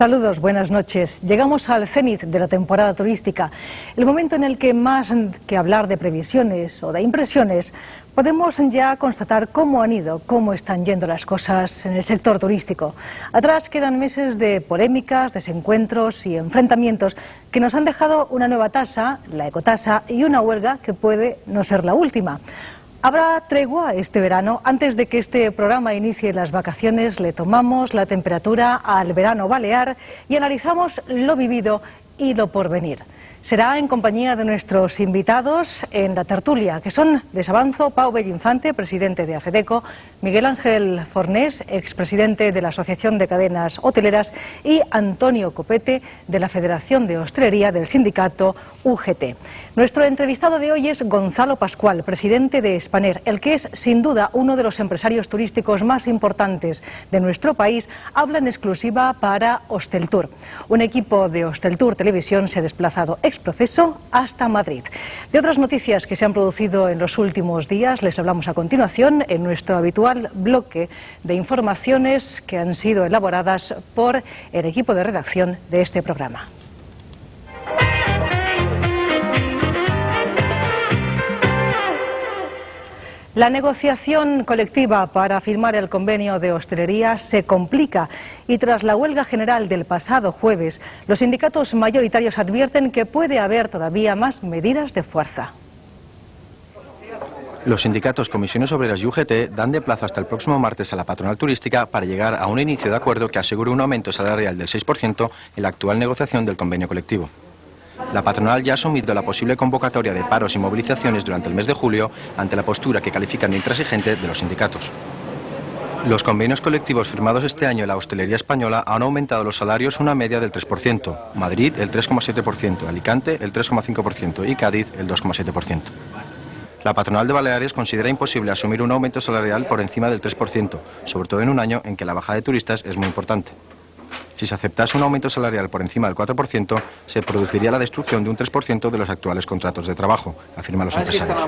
Saludos, buenas noches. Llegamos al cenit de la temporada turística, el momento en el que más que hablar de previsiones o de impresiones, podemos ya constatar cómo han ido, cómo están yendo las cosas en el sector turístico. Atrás quedan meses de polémicas, desencuentros y enfrentamientos que nos han dejado una nueva tasa, la ecotasa, y una huelga que puede no ser la última. Habrá tregua este verano. Antes de que este programa inicie las vacaciones, le tomamos la temperatura al verano balear y analizamos lo vivido y lo por venir. Será en compañía de nuestros invitados en la tertulia, que son de Sabanzo, Pau Bellinfante, presidente de AFEDECO, Miguel Ángel Fornés, expresidente de la Asociación de Cadenas Hoteleras, y Antonio Copete, de la Federación de Hostelería del sindicato UGT. Nuestro entrevistado de hoy es Gonzalo Pascual, presidente de Spanair, el que es sin duda uno de los empresarios turísticos más importantes de nuestro país. Habla en exclusiva para Hosteltour. Un equipo de Hosteltour Televisión se ha desplazado exprofeso hasta Madrid. De otras noticias que se han producido en los últimos días les hablamos a continuación en nuestro habitual bloque de informaciones que han sido elaboradas por el equipo de redacción de este programa. La negociación colectiva para firmar el convenio de hostelería se complica y tras la huelga general del pasado jueves, los sindicatos mayoritarios advierten que puede haber todavía más medidas de fuerza. Los sindicatos Comisiones Obreras y UGT dan de plazo hasta el próximo martes a la patronal turística para llegar a un inicio de acuerdo que asegure un aumento salarial del 6% en la actual negociación del convenio colectivo. La patronal ya ha asumido la posible convocatoria de paros y movilizaciones durante el mes de julio ante la postura que califican de intransigente de los sindicatos. Los convenios colectivos firmados este año en la hostelería española han aumentado los salarios una media del 3%, Madrid el 3,7%, Alicante el 3,5% y Cádiz el 2,7%. La patronal de Baleares considera imposible asumir un aumento salarial por encima del 3%, sobre todo en un año en que la bajada de turistas es muy importante. Si se aceptase un aumento salarial por encima del 4%, se produciría la destrucción de un 3% de los actuales contratos de trabajo, afirman los empresarios.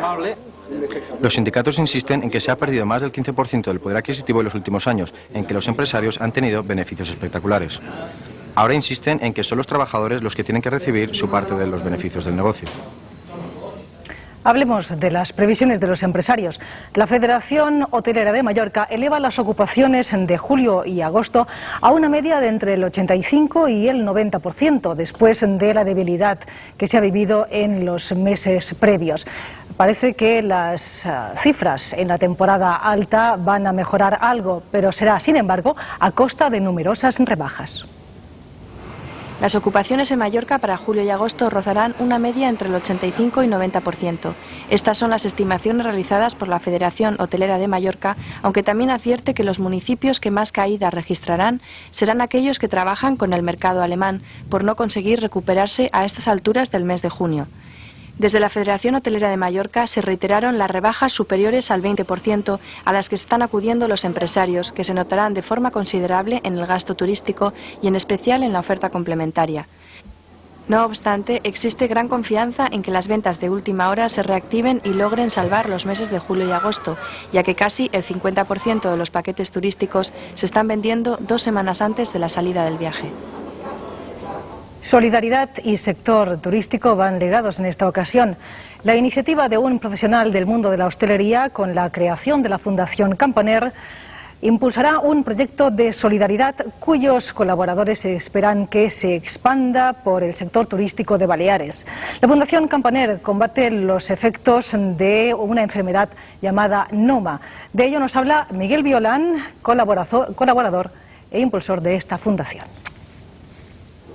Los sindicatos insisten en que se ha perdido más del 15% del poder adquisitivo en los últimos años, en que los empresarios han tenido beneficios espectaculares. Ahora insisten en que son los trabajadores los que tienen que recibir su parte de los beneficios del negocio. Hablemos de las previsiones de los empresarios. La Federación Hotelera de Mallorca eleva las ocupaciones de julio y agosto a una media de entre el 85 y el 90%, después de la debilidad que se ha vivido en los meses previos. Parece que las cifras en la temporada alta van a mejorar algo, pero será, sin embargo, a costa de numerosas rebajas. Las ocupaciones en Mallorca para julio y agosto rozarán una media entre el 85 y 90%. Estas son las estimaciones realizadas por la Federación Hotelera de Mallorca, aunque también advierte que los municipios que más caídas registrarán serán aquellos que trabajan con el mercado alemán, por no conseguir recuperarse a estas alturas del mes de junio. Desde la Federación Hotelera de Mallorca se reiteraron las rebajas superiores al 20% a las que están acudiendo los empresarios, que se notarán de forma considerable en el gasto turístico y en especial en la oferta complementaria. No obstante, existe gran confianza en que las ventas de última hora se reactiven y logren salvar los meses de julio y agosto, ya que casi el 50% de los paquetes turísticos se están vendiendo 2 semanas antes de la salida del viaje. Solidaridad y sector turístico van ligados en esta ocasión. La iniciativa de un profesional del mundo de la hostelería, con la creación de la Fundación Campaner, impulsará un proyecto de solidaridad cuyos colaboradores esperan que se expanda por el sector turístico de Baleares. La Fundación Campaner combate los efectos de una enfermedad llamada Noma. De ello nos habla Miguel Violán, colaborador e impulsor de esta fundación.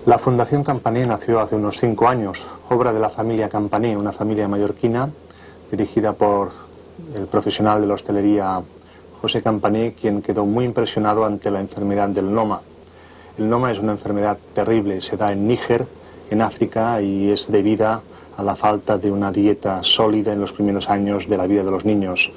La Fundación Campaner nació hace unos 5 años, obra de la familia Campaner, una familia mallorquina dirigida por el profesional de la hostelería José Campaner, quien quedó muy impresionado ante la enfermedad del Noma. El Noma es una enfermedad terrible, se da en Níger, en África, y es debida a la falta de una dieta sólida en los primeros años de la vida de los niños.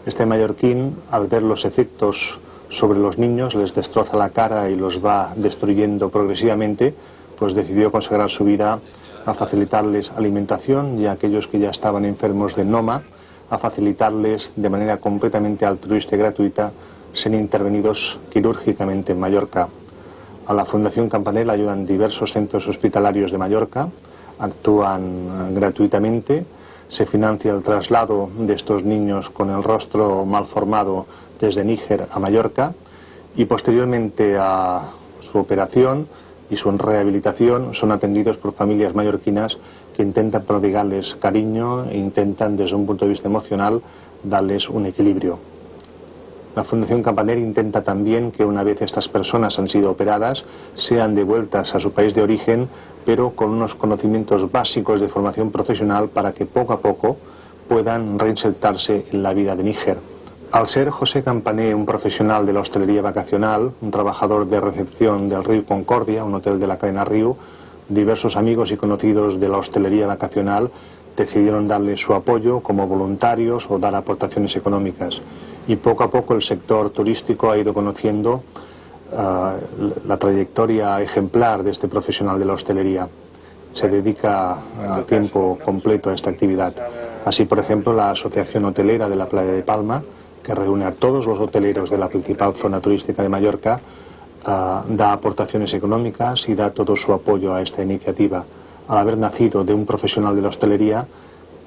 Este mallorquín, al ver los efectos sobre los niños, les destroza la cara y los va destruyendo progresivamente, pues decidió consagrar su vida a facilitarles alimentación, y a aquellos que ya estaban enfermos de Noma, a facilitarles de manera completamente altruista y gratuita ser intervenidos quirúrgicamente en Mallorca. A la Fundación Campaner la ayudan diversos centros hospitalarios de Mallorca, actúan gratuitamente, se financia el traslado de estos niños con el rostro mal formado desde Níger a Mallorca y posteriormente a su operación y su rehabilitación son atendidos por familias mallorquinas que intentan prodigarles cariño e intentan desde un punto de vista emocional darles un equilibrio. La Fundación Campaner intenta también que una vez estas personas han sido operadas sean devueltas a su país de origen, pero con unos conocimientos básicos de formación profesional para que poco a poco puedan reinsertarse en la vida de Níger. Al ser José Campaner un profesional de la hostelería vacacional, un trabajador de recepción del Riu Concordia, un hotel de la cadena Riu, diversos amigos y conocidos de la hostelería vacacional decidieron darle su apoyo como voluntarios o dar aportaciones económicas. Y poco a poco el sector turístico ha ido conociendo la trayectoria ejemplar de este profesional de la hostelería. Se dedica a tiempo completo a esta actividad. Así, por ejemplo, la Asociación Hotelera de la Playa de Palma, que reúne a todos los hoteleros de la principal zona turística de Mallorca, da aportaciones económicas y da todo su apoyo a esta iniciativa. Al haber nacido de un profesional de la hostelería,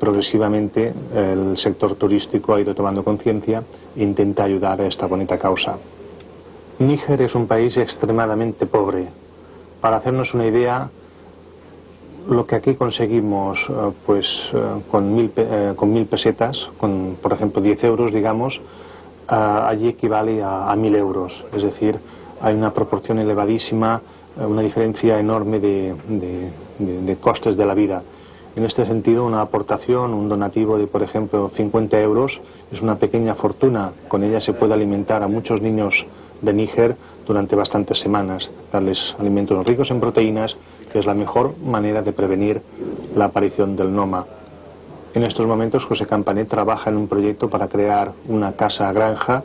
progresivamente el sector turístico ha ido tomando conciencia e intenta ayudar a esta bonita causa. Níger es un país extremadamente pobre. Para hacernos una idea, lo que aquí conseguimos con 1.000 pesetas, con por ejemplo 10 euros, digamos, allí equivale a 1.000 euros. Es decir, hay una proporción elevadísima, una diferencia enorme de costes de la vida. En este sentido, una aportación, un donativo de, por ejemplo, 50 euros es una pequeña fortuna. Con ella se puede alimentar a muchos niños de Níger durante bastantes semanas, darles alimentos ricos en proteínas, que es la mejor manera de prevenir la aparición del NOMA. En estos momentos, José Campaner trabaja en un proyecto para crear una casa-granja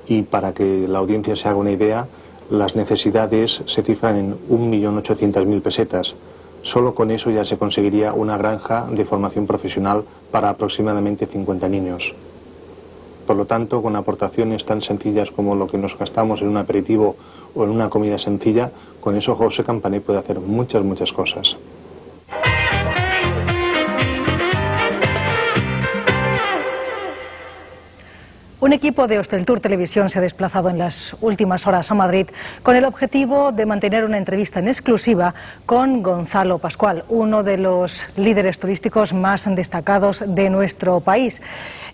y para que la audiencia se haga una idea, las necesidades se cifran en 1.800.000 pesetas. Solo con eso ya se conseguiría una granja de formación profesional para aproximadamente 50 niños. Por lo tanto, con aportaciones tan sencillas como lo que nos gastamos en un aperitivo o en una comida sencilla, con eso José Campaner puede hacer muchas cosas. Un equipo de Hosteltour Televisión se ha desplazado en las últimas horas a Madrid con el objetivo de mantener una entrevista en exclusiva con Gonzalo Pascual, uno de los líderes turísticos más destacados de nuestro país.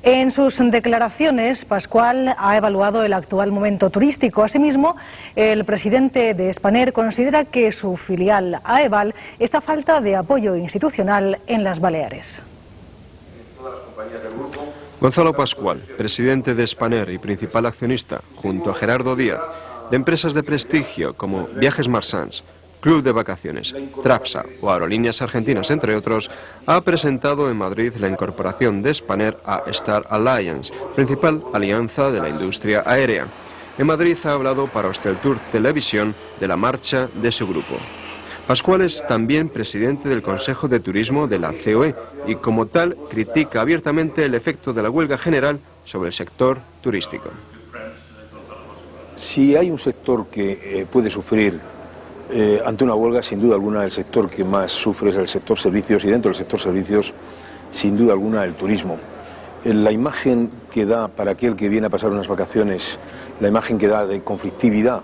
En sus declaraciones, Pascual ha evaluado el actual momento turístico. Asimismo, el presidente de Spanair considera que su filial AEVAL está a falta de apoyo institucional en las Baleares. Gonzalo Pascual, presidente de Spanair y principal accionista, junto a Gerardo Díaz, de empresas de prestigio como Viajes Marsans, Club de Vacaciones, Trapsa o Aerolíneas Argentinas, entre otros, ha presentado en Madrid la incorporación de Spanair a Star Alliance, principal alianza de la industria aérea. En Madrid ha hablado para Hosteltour Televisión de la marcha de su grupo. Pascual es también presidente del Consejo de Turismo de la COE y como tal critica abiertamente el efecto de la huelga general sobre el sector turístico. Si hay un sector que puede sufrir ante una huelga, sin duda alguna el sector que más sufre es el sector servicios, y dentro del sector servicios, sin duda alguna, el turismo. La imagen que da para aquel que viene a pasar unas vacaciones, la imagen que da de conflictividad,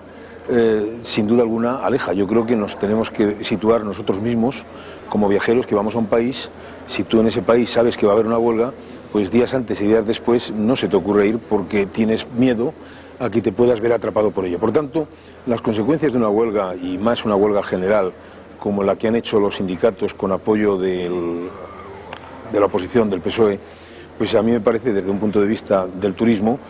sin duda alguna aleja. Yo creo que nos tenemos que situar nosotros mismos como viajeros que vamos a un país. Si tú en ese país sabes que va a haber una huelga, pues días antes y días después no se te ocurre ir porque tienes miedo a que te puedas ver atrapado por ello. Por tanto, las consecuencias de una huelga, y más una huelga general como la que han hecho los sindicatos con apoyo de la oposición del PSOE, pues a mí me parece, desde un punto de vista del turismo,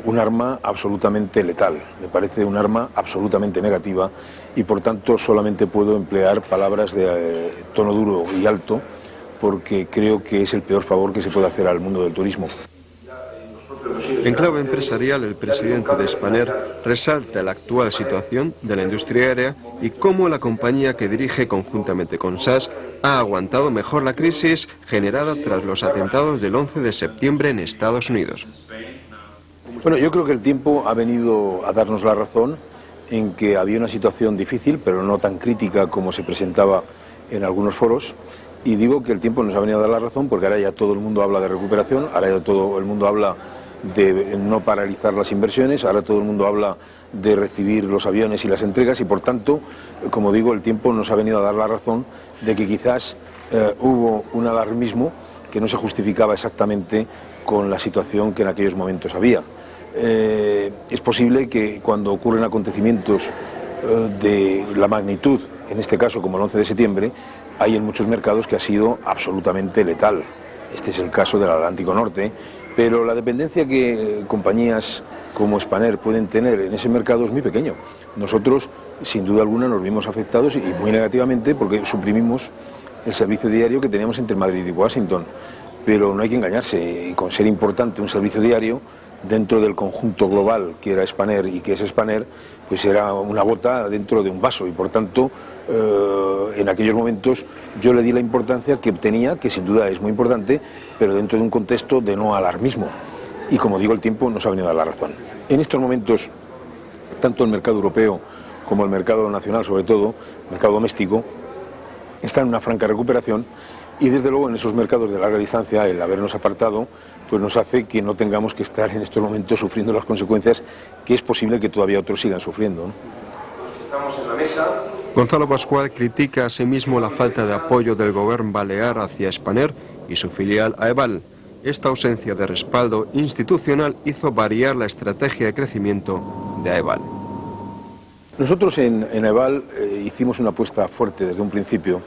un arma absolutamente letal. Me parece un arma absolutamente negativa y por tanto solamente puedo emplear palabras de tono duro y alto porque creo que es el peor favor que se puede hacer al mundo del turismo. En clave empresarial, el presidente de Spanair resalta la actual situación de la industria aérea y cómo la compañía que dirige conjuntamente con SAS ha aguantado mejor la crisis generada tras los atentados del 11 de septiembre en Estados Unidos. Bueno, yo creo que el tiempo ha venido a darnos la razón en que había una situación difícil, pero no tan crítica como se presentaba en algunos foros. Y digo que el tiempo nos ha venido a dar la razón, porque ahora ya todo el mundo habla de recuperación, ahora ya todo el mundo habla de no paralizar las inversiones, ahora todo el mundo habla de recibir los aviones y las entregas, y por tanto, como digo, el tiempo nos ha venido a dar la razón de que quizás hubo un alarmismo que no se justificaba exactamente con la situación que en aquellos momentos había. Es posible que cuando ocurren acontecimientos de la magnitud, en este caso como el 11 de septiembre, hay en muchos mercados que ha sido absolutamente letal. Este es el caso del Atlántico Norte, pero la dependencia que compañías como Spanair pueden tener en ese mercado es muy pequeño. Nosotros, sin duda alguna, nos vimos afectados y muy negativamente porque suprimimos el servicio diario que teníamos entre Madrid y Washington. Pero no hay que engañarse, con ser importante un servicio diario dentro del conjunto global que era Spanair y que es Spanair, pues era una gota dentro de un vaso, y por tanto en aquellos momentos yo le di la importancia que tenía, que sin duda es muy importante, pero dentro de un contexto de no alarmismo. Y como digo, el tiempo nos ha venido a dar la razón. En estos momentos, tanto el mercado europeo como el mercado nacional, sobre todo, el mercado doméstico, está en una franca recuperación, y desde luego en esos mercados de larga distancia el habernos apartado pues nos hace que no tengamos que estar en estos momentos sufriendo las consecuencias que es posible que todavía otros sigan sufriendo, ¿no? Estamos en la mesa. Gonzalo Pascual critica asimismo la falta de apoyo del gobierno balear hacia Spanair y su filial Aeval. Esta ausencia de respaldo institucional hizo variar la estrategia de crecimiento de Aeval. Nosotros en Aeval hicimos una apuesta fuerte desde un principio.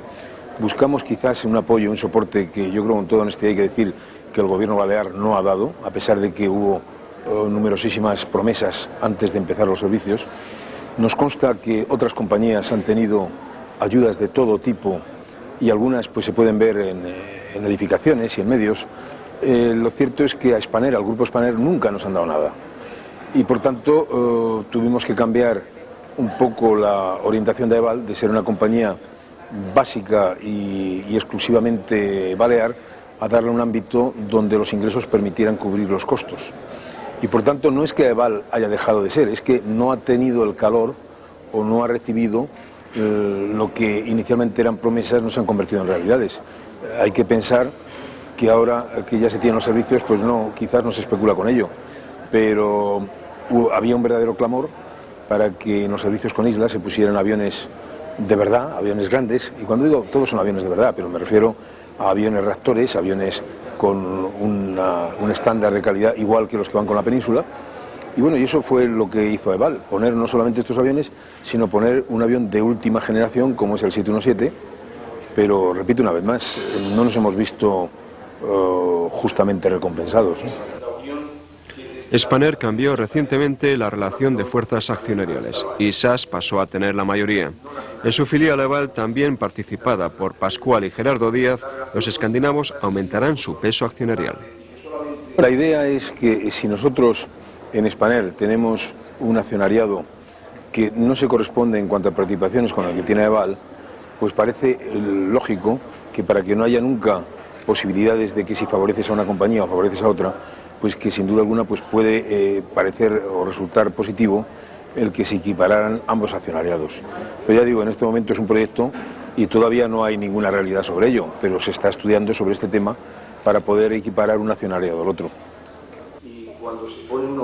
Buscamos quizás un apoyo, un soporte que yo creo con toda honestidad hay que decir que el gobierno balear no ha dado, a pesar de que hubo numerosísimas promesas antes de empezar los servicios. Nos consta que otras compañías han tenido ayudas de todo tipo y algunas pues se pueden ver en edificaciones y en medios. Lo cierto es que a Spanair, al grupo Spanair, nunca nos han dado nada. Y por tanto tuvimos que cambiar un poco la orientación de Aeval de ser una compañía básica y exclusivamente balear a darle un ámbito donde los ingresos permitieran cubrir los costos. Y por tanto no es que Aeval haya dejado de ser, es que no ha tenido el calor o no ha recibido lo que inicialmente eran promesas, no se han convertido en realidades. Hay que pensar que ahora que ya se tienen los servicios, pues no, quizás no se especula con ello, pero había un verdadero clamor para que en los servicios con islas se pusieran aviones de verdad, aviones grandes, y cuando digo todos son aviones de verdad, pero me refiero a aviones reactores, aviones con un estándar de calidad igual que los que van con la península. Y bueno, y eso fue lo que hizo Aeval, poner no solamente estos aviones, sino poner un avión de última generación como es el 717, pero repito una vez más, no nos hemos visto justamente recompensados, ¿no? Spanair cambió recientemente la relación de fuerzas accionariales y SAS pasó a tener la mayoría. En su filial Aeval, también participada por Pascual y Gerardo Díaz, los escandinavos aumentarán su peso accionarial. La idea es que si nosotros en Spanair tenemos un accionariado que no se corresponde en cuanto a participaciones con el que tiene Aeval, pues parece lógico que para que no haya nunca posibilidades de que si favoreces a una compañía o favoreces a otra, pues que sin duda alguna pues puede parecer o resultar positivo el que se equipararan ambos accionariados. Pero ya digo, en este momento es un proyecto y todavía no hay ninguna realidad sobre ello, pero se está estudiando sobre este tema para poder equiparar un accionariado al otro.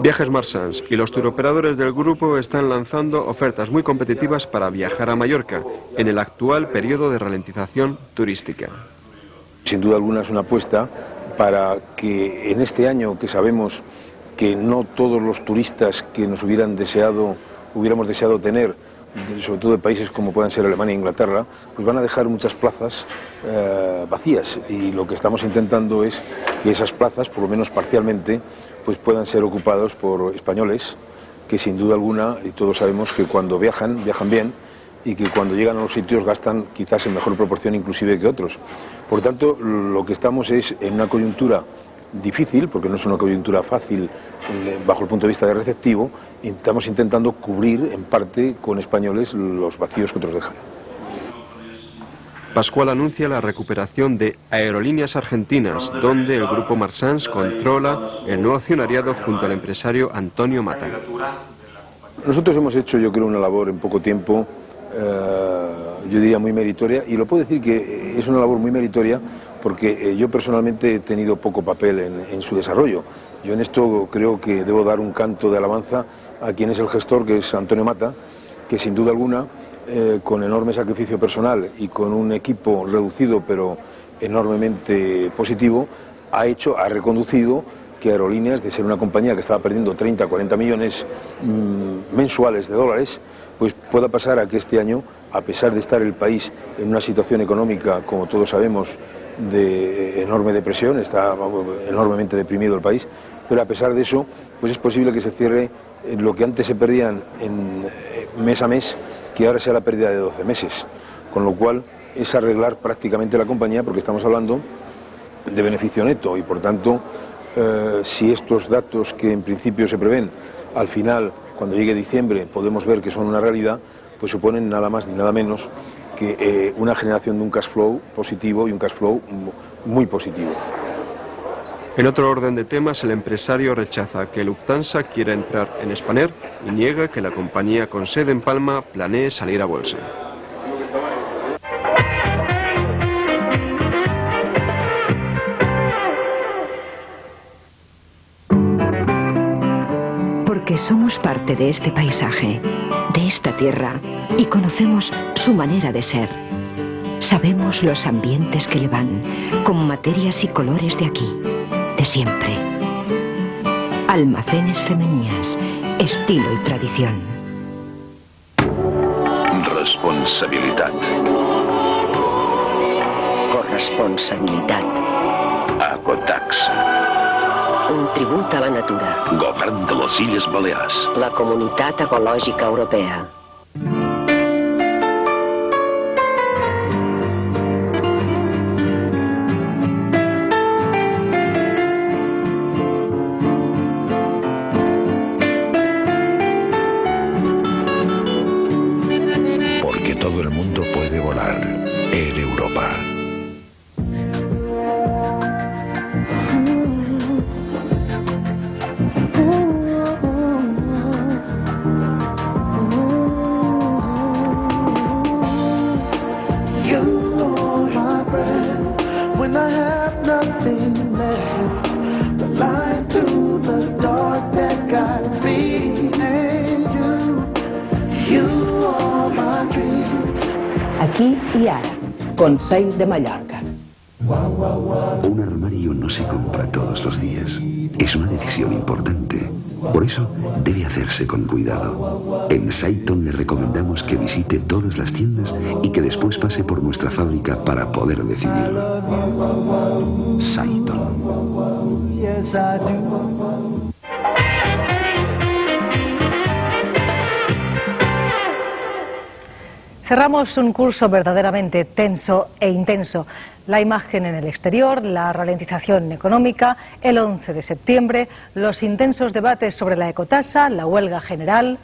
Viajes Marsans y los turoperadores del grupo están lanzando ofertas muy competitivas para viajar a Mallorca en el actual periodo de ralentización turística. Sin duda alguna es una apuesta para que en este año, que sabemos que no todos los turistas que nos hubiéramos deseado tener, sobre todo de países como puedan ser Alemania e Inglaterra, pues van a dejar muchas plazas vacías, y lo que estamos intentando es que esas plazas, por lo menos parcialmente, pues puedan ser ocupadas por españoles que sin duda alguna, y todos sabemos que cuando viajan bien, y que cuando llegan a los sitios gastan quizás en mejor proporción inclusive que otros. Por tanto, lo que estamos es en una coyuntura difícil, porque no es una coyuntura fácil bajo el punto de vista de receptivo, y estamos intentando cubrir en parte con españoles los vacíos que otros dejan. Pascual anuncia la recuperación de Aerolíneas Argentinas, donde el grupo Marsans controla el nuevo accionariado junto al empresario Antonio Mata. Nosotros hemos hecho, yo creo, una labor en poco tiempo, yo diría muy meritoria, y lo puedo decir que es una labor muy meritoria porque yo personalmente he tenido poco papel en su desarrollo. Yo en esto creo que debo dar un canto de alabanza a quien es el gestor, que es Antonio Mata, que sin duda alguna, con enorme sacrificio personal y con un equipo reducido pero enormemente positivo, ha reconducido que Aerolíneas, de ser una compañía que estaba perdiendo 30, 40 millones mensuales de dólares, pues pueda pasar a que este año, a pesar de estar el país en una situación económica, como todos sabemos, de enorme depresión, está enormemente deprimido el país, pero a pesar de eso, pues es posible que se cierre lo que antes se perdían en mes a mes, que ahora sea la pérdida de 12 meses, con lo cual es arreglar prácticamente la compañía, porque estamos hablando de beneficio neto y por tanto, si estos datos que en principio se prevén, al final, cuando llegue diciembre, podemos ver que son una realidad, pues suponen nada más ni nada menos que una generación de un cash flow positivo y un cash flow muy positivo. En otro orden de temas, el empresario rechaza que Lufthansa quiera entrar en Spanair y niega que la compañía con sede en Palma planee salir a bolsa. Porque somos parte de este paisaje, de esta tierra, y conocemos su manera de ser. Sabemos los ambientes que le van, con materias y colores de aquí, de siempre. Almacenes Femenías, estilo y tradición. Responsabilitat. Corresponsabilitat. Ecotaxa. Un tribut a la natura. Govern de les Illes Balears. La Comunitat Ecològica Europea. Porque todo el mundo puede volar. Air Europa. Aquí y ahora, Consell de Mallorca. Un armario no se compra todos los días. Es una decisión importante. Por eso, debe hacerse con cuidado. En Saiton le recomendamos que visite todas las tiendas y que después pase por nuestra fábrica para poder decidir. Saiton. Cerramos un curso verdaderamente tenso e intenso. La imagen en el exterior, la ralentización económica, el 11 de septiembre, los intensos debates sobre la ecotasa, la huelga general.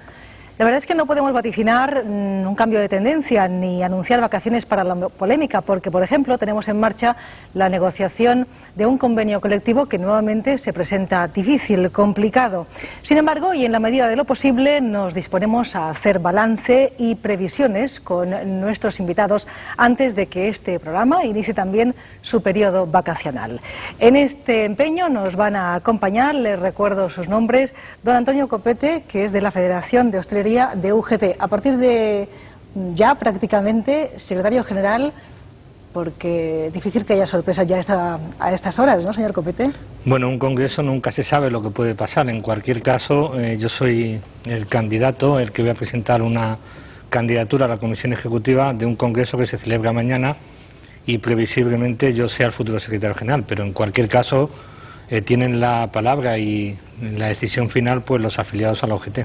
La verdad es que no podemos vaticinar un cambio de tendencia ni anunciar vacaciones para la polémica, porque, por ejemplo, tenemos en marcha la negociación de un convenio colectivo que nuevamente se presenta difícil, complicado. Sin embargo, y en la medida de lo posible, nos disponemos a hacer balance y previsiones con nuestros invitados antes de que este programa inicie también su periodo vacacional. En este empeño nos van a acompañar, les recuerdo sus nombres, don Antonio Copete, que es de la Federación de Hostelería de UGT. A partir de ya prácticamente secretario general, porque es difícil que haya sorpresas ya a estas horas, ¿no, señor Copete? Bueno, un congreso nunca se sabe lo que puede pasar. En cualquier caso, yo soy el candidato, el que voy a presentar una candidatura a la Comisión Ejecutiva de un congreso que se celebra mañana y previsiblemente yo sea el futuro secretario general, pero en cualquier caso tienen la palabra y la decisión final pues los afiliados a la UGT.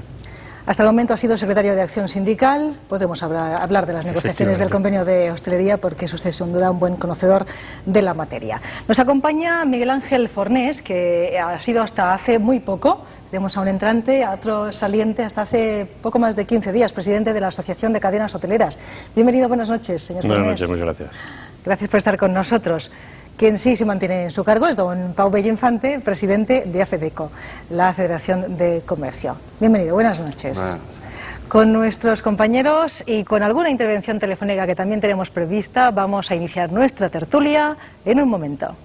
Hasta el momento ha sido secretario de Acción Sindical. Podemos hablar de las negociaciones del convenio de hostelería porque es usted sin duda un buen conocedor de la materia. Nos acompaña Miguel Ángel Fornés, que ha sido hasta hace muy poco, tenemos a un entrante, a otro saliente, hasta hace poco más de 15 días, presidente de la Asociación de Cadenas Hoteleras. Bienvenido, buenas noches, señor Fornés. Buenas noches, muchas gracias. Gracias por estar con nosotros. Quien sí se mantiene en su cargo es don Pau Bello Infante, presidente de AFEDECO, la Federación de Comercio. Bienvenido, buenas noches. Con nuestros compañeros y con alguna intervención telefónica que también tenemos prevista, vamos a iniciar nuestra tertulia en un momento.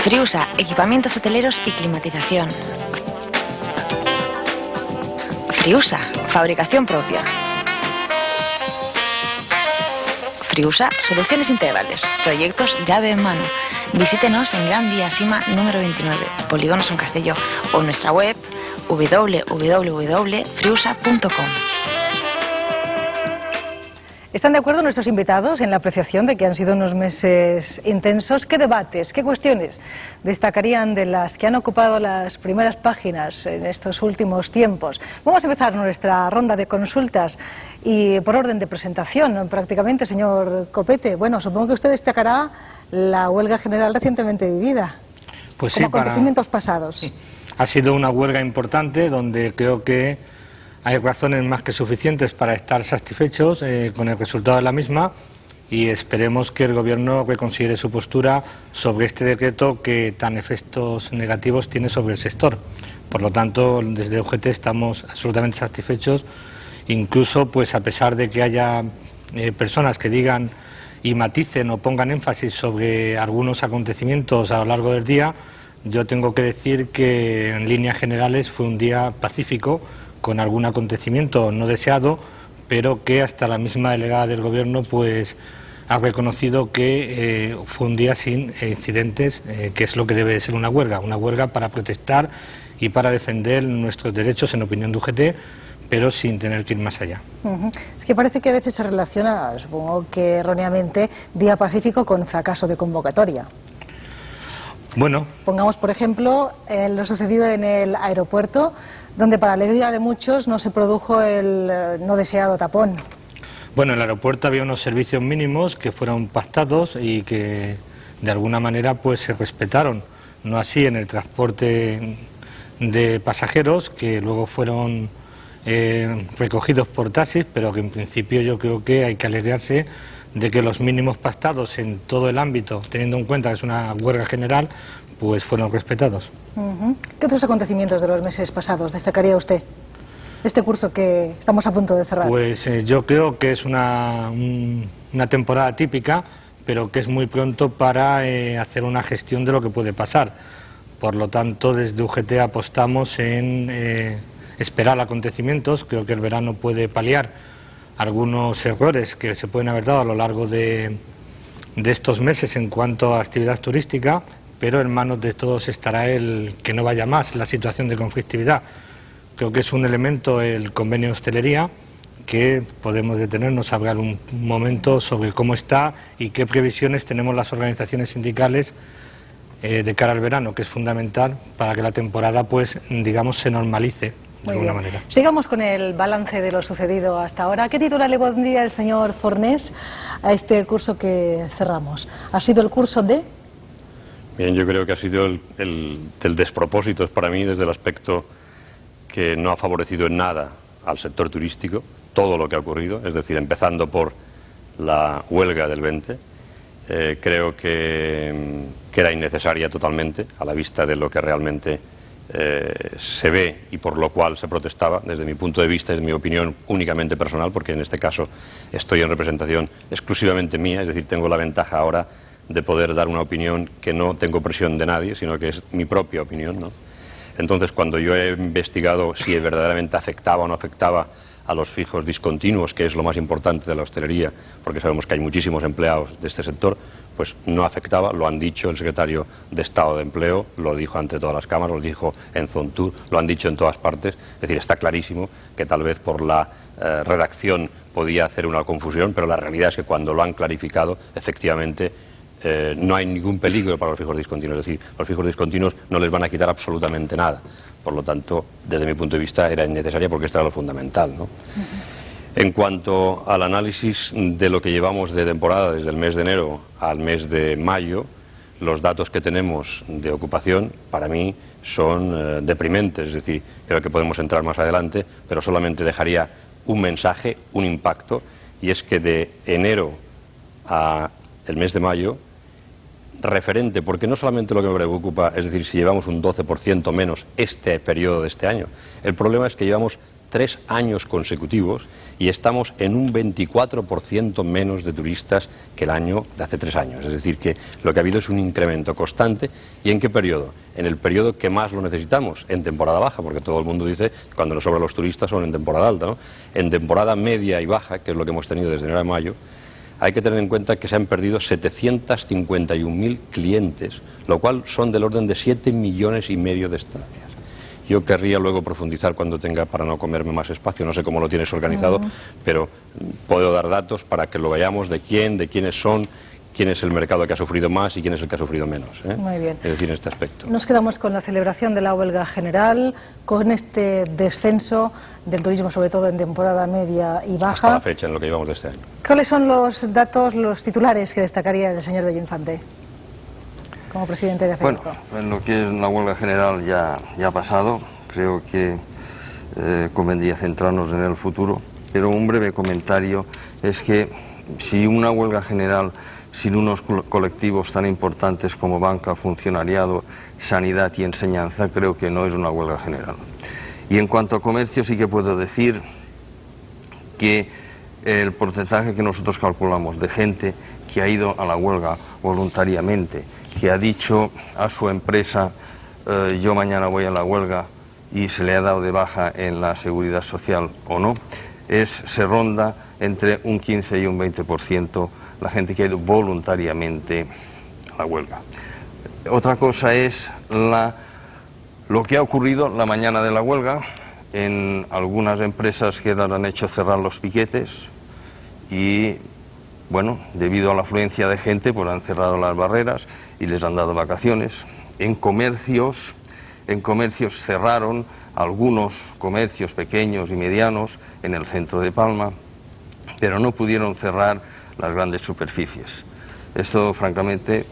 Friusa, equipamientos hoteleros y climatización. Friusa, fabricación propia. Friusa, soluciones integrales, proyectos llave en mano. Visítenos en Gran Vía Sima número 29, Polígono Son Castelló, o en nuestra web www.friusa.com. ¿Están de acuerdo nuestros invitados en la apreciación de que han sido unos meses intensos? ¿Qué debates, qué cuestiones destacarían de las que han ocupado las primeras páginas en estos últimos tiempos? Vamos a empezar nuestra ronda de consultas y por orden de presentación, prácticamente, señor Copete. Bueno, supongo que usted destacará la huelga general recientemente vivida, pues como sí, acontecimientos pasados. Sí. Ha sido una huelga importante donde creo que hay razones más que suficientes para estar satisfechos con el resultado de la misma, y esperemos que el Gobierno reconsidere su postura sobre este decreto que tan efectos negativos tiene sobre el sector. Por lo tanto, desde UGT estamos absolutamente satisfechos, incluso pues a pesar de que haya personas que digan y maticen o pongan énfasis sobre algunos acontecimientos a lo largo del día. Yo tengo que decir que en líneas generales fue un día pacífico, con algún acontecimiento no deseado, pero que hasta la misma delegada del Gobierno pues ha reconocido que fue un día sin incidentes, que es lo que debe de ser una huelga para protestar y para defender nuestros derechos en opinión de UGT, pero sin tener que ir más allá. Es que parece que a veces se relaciona, supongo que erróneamente, día pacífico con fracaso de convocatoria. Bueno. Pongamos, por ejemplo, lo sucedido en el aeropuerto, donde para alegría de muchos no se produjo el no deseado tapón. Bueno, en el aeropuerto había unos servicios mínimos que fueron pactados y que de alguna manera pues se respetaron. No así en el transporte de pasajeros, que luego fueron recogidos por taxis, pero que en principio yo creo que hay que alegrarse de que los mínimos pactados en todo el ámbito, teniendo en cuenta que es una huelga general, pues fueron respetados. ¿Qué otros acontecimientos de los meses pasados destacaría usted? Este curso que estamos a punto de cerrar. Pues yo creo que es una temporada típica, pero que es muy pronto para hacer una gestión de lo que puede pasar. Por lo tanto, desde UGT apostamos en esperar acontecimientos. Creo que el verano puede paliar algunos errores que se pueden haber dado a lo largo de estos meses en cuanto a actividad turística, pero en manos de todos estará el que no vaya más la situación de conflictividad. Creo que es un elemento el convenio de hostelería que podemos detenernos a hablar un momento sobre cómo está y qué previsiones tenemos las organizaciones sindicales de cara al verano, que es fundamental para que la temporada, pues, digamos, se normalice de alguna manera. Sigamos con el balance de lo sucedido hasta ahora. ¿Qué titular le pondría el señor Fornés a este curso que cerramos? ¿Ha sido el curso de...? Bien, yo creo que ha sido el del despropósito para mí, desde el aspecto que no ha favorecido en nada al sector turístico, todo lo que ha ocurrido, es decir, empezando por la huelga del 20, creo que era innecesaria totalmente a la vista de lo que realmente se ve y por lo cual se protestaba. Desde mi punto de vista, es mi opinión únicamente personal, porque en este caso estoy en representación exclusivamente mía, es decir, tengo la ventaja ahora de poder dar una opinión que no tengo presión de nadie, sino que es mi propia opinión, ¿no? Entonces, cuando yo he investigado si verdaderamente afectaba o no afectaba a los fijos discontinuos, que es lo más importante de la hostelería, porque sabemos que hay muchísimos empleados de este sector, pues no afectaba. Lo han dicho el secretario de Estado de Empleo, lo dijo ante todas las cámaras, lo dijo en Zontur, lo han dicho en todas partes. Es decir, está clarísimo que tal vez por la redacción podía hacer una confusión, pero la realidad es que cuando lo han clarificado, efectivamente, no hay ningún peligro para los fijos discontinuos. Es decir, los fijos discontinuos no les van a quitar absolutamente nada. Por lo tanto, desde mi punto de vista, era innecesaria porque esto era lo fundamental, ¿no? En cuanto al análisis de lo que llevamos de temporada desde el mes de enero al mes de mayo, los datos que tenemos de ocupación, para mí, son deprimentes. Es decir, creo que podemos entrar más adelante, pero solamente dejaría un mensaje, un impacto, y es que de enero a el mes de mayo, referente, porque no solamente lo que me preocupa, es decir, si llevamos un 12% menos este periodo de este año, el problema es que llevamos 3 años consecutivos y estamos en un 24% menos de turistas que el año de hace 3 años. Es decir, que lo que ha habido es un incremento constante. ¿Y en qué periodo? En el periodo que más lo necesitamos, en temporada baja, porque todo el mundo dice que cuando nos sobran los turistas son en temporada alta, ¿no? En temporada media y baja, que es lo que hemos tenido desde enero a mayo, hay que tener en cuenta que se han perdido 751.000 clientes, lo cual son del orden de 7,5 millones de estancias. Yo querría luego profundizar cuando tenga, para no comerme más espacio, no sé cómo lo tienes organizado, pero puedo dar datos para que lo veamos de quiénes son, quién es el mercado que ha sufrido más y quién es el que ha sufrido menos. Muy bien. Es decir, en este aspecto. Nos quedamos con la celebración de la huelga general, con este descenso del turismo, sobre todo en temporada media y baja. Hasta la fecha, en lo que llevamos de este año. ¿Cuáles son los datos, los titulares que destacaría el señor Bello Infante como presidente de FEDECO? Bueno, en lo que es la huelga general ya ha pasado. Creo que convendría centrarnos en el futuro. Pero un breve comentario es que si una huelga general sin unos colectivos tan importantes como banca, funcionariado, sanidad y enseñanza, creo que no es una huelga general. Y en cuanto a comercio, sí que puedo decir que el porcentaje que nosotros calculamos de gente que ha ido a la huelga voluntariamente, que ha dicho a su empresa, yo mañana voy a la huelga, y se le ha dado de baja en la seguridad social o no, se ronda entre un 15 y un 20% la gente que ha ido voluntariamente a la huelga. Otra cosa es lo que ha ocurrido la mañana de la huelga. En algunas empresas que han hecho cerrar los piquetes y, bueno, debido a la afluencia de gente, pues han cerrado las barreras y les han dado vacaciones. En comercios cerraron algunos comercios pequeños y medianos en el centro de Palma, pero no pudieron cerrar las grandes superficies. Esto, francamente,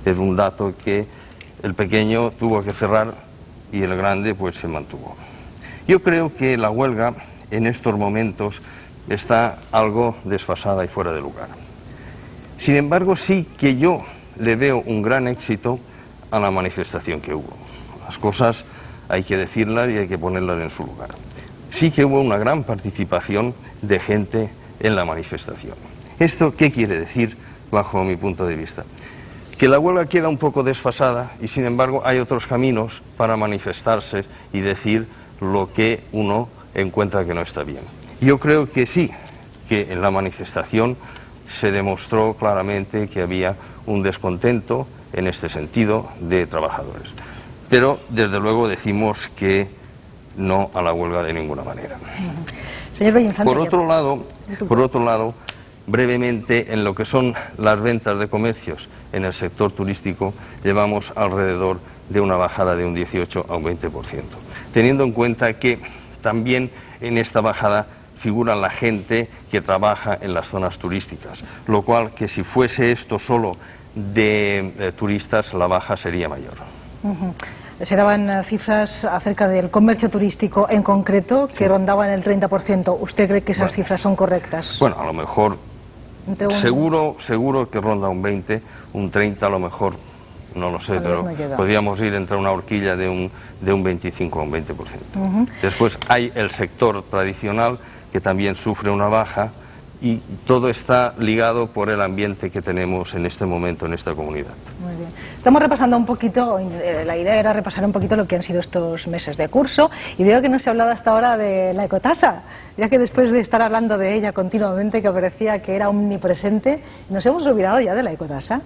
es un dato que el pequeño tuvo que cerrar y el grande pues se mantuvo. Yo creo que la huelga en estos momentos está algo desfasada y fuera de lugar. Sin embargo, sí que yo le veo un gran éxito a la manifestación que hubo. Las cosas hay que decirlas y hay que ponerlas en su lugar. Sí que hubo una gran participación de gente en la manifestación. ¿Esto qué quiere decir, bajo mi punto de vista? Que la huelga queda un poco desfasada y, sin embargo, hay otros caminos para manifestarse y decir lo que uno encuentra que no está bien. Yo creo que sí, que en la manifestación se demostró claramente que había un descontento en este sentido de trabajadores. Pero, desde luego, decimos que no a la huelga de ninguna manera. Señor Bello Infante, por otro lado, brevemente, en lo que son las ventas de comercios en el sector turístico, llevamos alrededor de una bajada de un 18 a un 20%. Teniendo en cuenta que también en esta bajada figura la gente que trabaja en las zonas turísticas, lo cual que si fuese esto solo de turistas, la baja sería mayor. Se daban cifras acerca del comercio turístico en concreto que rondaban el 30%. ¿Usted cree que esas cifras son correctas? Bueno, a lo mejor seguro que ronda un 20, un 30 a lo mejor, no lo sé, pero podríamos ir entre una horquilla de un 25 a un 20%. Después hay el sector tradicional que también sufre una baja y todo está ligado por el ambiente que tenemos en este momento en esta comunidad. Muy bien. Estamos repasando un poquito, la idea era repasar un poquito lo que han sido estos meses de curso y veo que no se ha hablado hasta ahora de la ecotasa, ya que después de estar hablando de ella continuamente, que parecía que era omnipresente, ¿nos hemos olvidado ya de la ecotasa?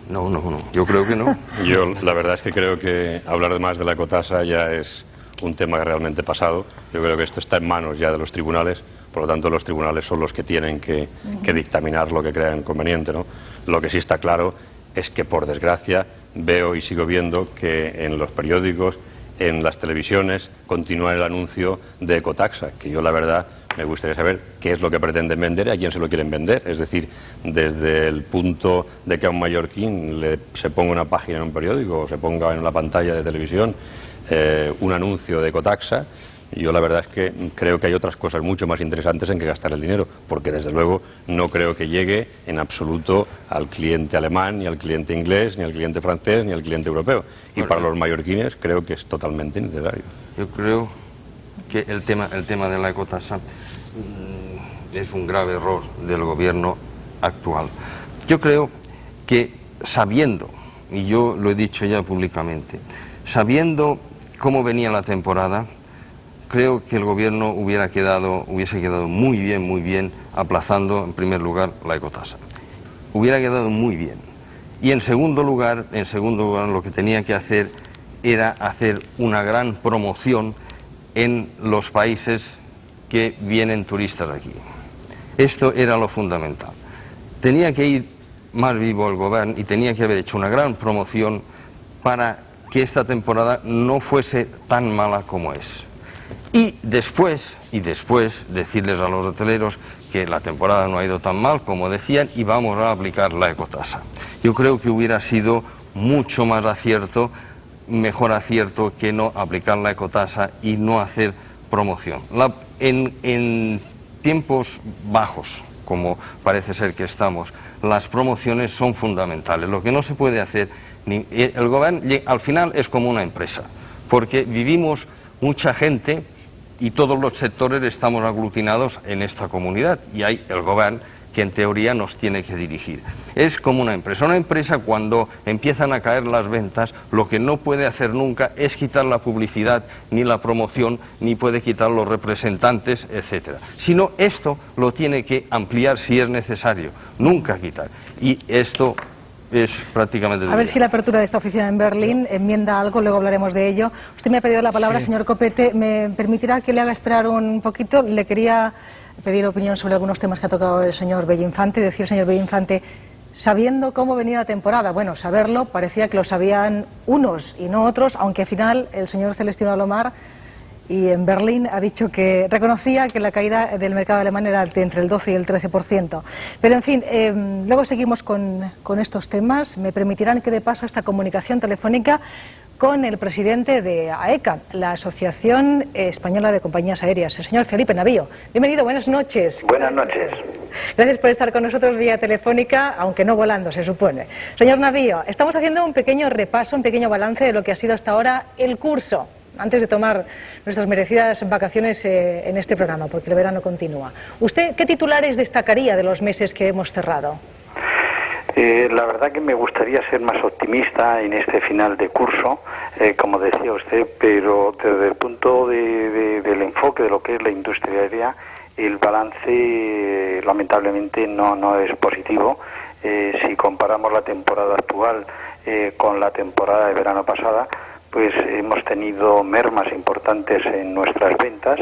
No, yo creo que no. Yo la verdad es que creo que hablar más de la ecotasa ya es un tema realmente pasado. Yo creo que esto está en manos ya de los tribunales. Por lo tanto, los tribunales son los que tienen que dictaminar lo que crean conveniente, ¿no? Lo que sí está claro es que, por desgracia, veo y sigo viendo que en los periódicos, en las televisiones, continúa el anuncio de ecotaxa, que yo, la verdad, me gustaría saber qué es lo que pretenden vender y a quién se lo quieren vender. Es decir, desde el punto de que a un mallorquín se ponga una página en un periódico o se ponga en una pantalla de televisión un anuncio de Ecotaxa. Yo la verdad es que creo que hay otras cosas mucho más interesantes en que gastar el dinero, porque desde luego no creo que llegue en absoluto al cliente alemán, ni al cliente inglés, ni al cliente francés, ni al cliente europeo. Y para los mallorquines creo que es totalmente innecesario. Yo creo que el tema de la ecotasa es un grave error del gobierno actual. Yo creo que sabiendo, y yo lo he dicho ya públicamente, sabiendo cómo venía la temporada, creo que el gobierno hubiese quedado muy bien aplazando en primer lugar la ecotasa. Hubiera quedado muy bien. Y en segundo lugar lo que tenía que hacer era hacer una gran promoción en los países que vienen turistas aquí. Esto era lo fundamental. Tenía que ir más vivo el gobierno y tenía que haber hecho una gran promoción para que esta temporada no fuese tan mala como es. Y después decirles a los hoteleros que la temporada no ha ido tan mal como decían y vamos a aplicar la ecotasa. Yo creo que hubiera sido mucho más acierto, mejor acierto que no aplicar la ecotasa y no hacer promoción. En tiempos bajos, como parece ser que estamos, las promociones son fundamentales. Lo que no se puede hacer, el gobierno al final es como una empresa, porque vivimos mucha gente y todos los sectores estamos aglutinados en esta comunidad y hay el gobierno que en teoría nos tiene que dirigir. Es como una empresa. Una empresa, cuando empiezan a caer las ventas, lo que no puede hacer nunca es quitar la publicidad, ni la promoción, ni puede quitar los representantes, etcétera. Sino esto lo tiene que ampliar si es necesario, nunca quitar. Y esto es prácticamente... A ver si la apertura de esta oficina en Berlín enmienda algo, luego hablaremos de ello. Usted me ha pedido la palabra, señor Copete. ¿Me permitirá que le haga esperar un poquito? Le quería pedir opinión sobre algunos temas que ha tocado el señor Bellinfante. Decir, señor Bellinfante, sabiendo cómo venía la temporada, bueno, saberlo, parecía que lo sabían unos y no otros, aunque al final el señor Celestino Alomar y en Berlín ha dicho que reconocía que la caída del mercado alemán era entre el 12 y el 13%. Pero en fin, luego seguimos con estos temas. Me permitirán que de paso esta comunicación telefónica con el presidente de AECA, la Asociación Española de Compañías Aéreas, el señor Felipe Navío. Bienvenido, buenas noches. Buenas noches. Gracias por estar con nosotros vía telefónica, aunque no volando, se supone. Señor Navío, estamos haciendo un pequeño repaso, un pequeño balance de lo que ha sido hasta ahora el curso, antes de tomar nuestras merecidas vacaciones en este programa, porque el verano continúa. ¿Usted qué titulares destacaría de los meses que hemos cerrado? La verdad que me gustaría ser más optimista en este final de curso, como decía usted, pero desde el punto del enfoque de lo que es la industria aérea, el balance lamentablemente no es positivo. Si comparamos la temporada actual con la temporada de verano pasada, pues hemos tenido mermas importantes en nuestras ventas.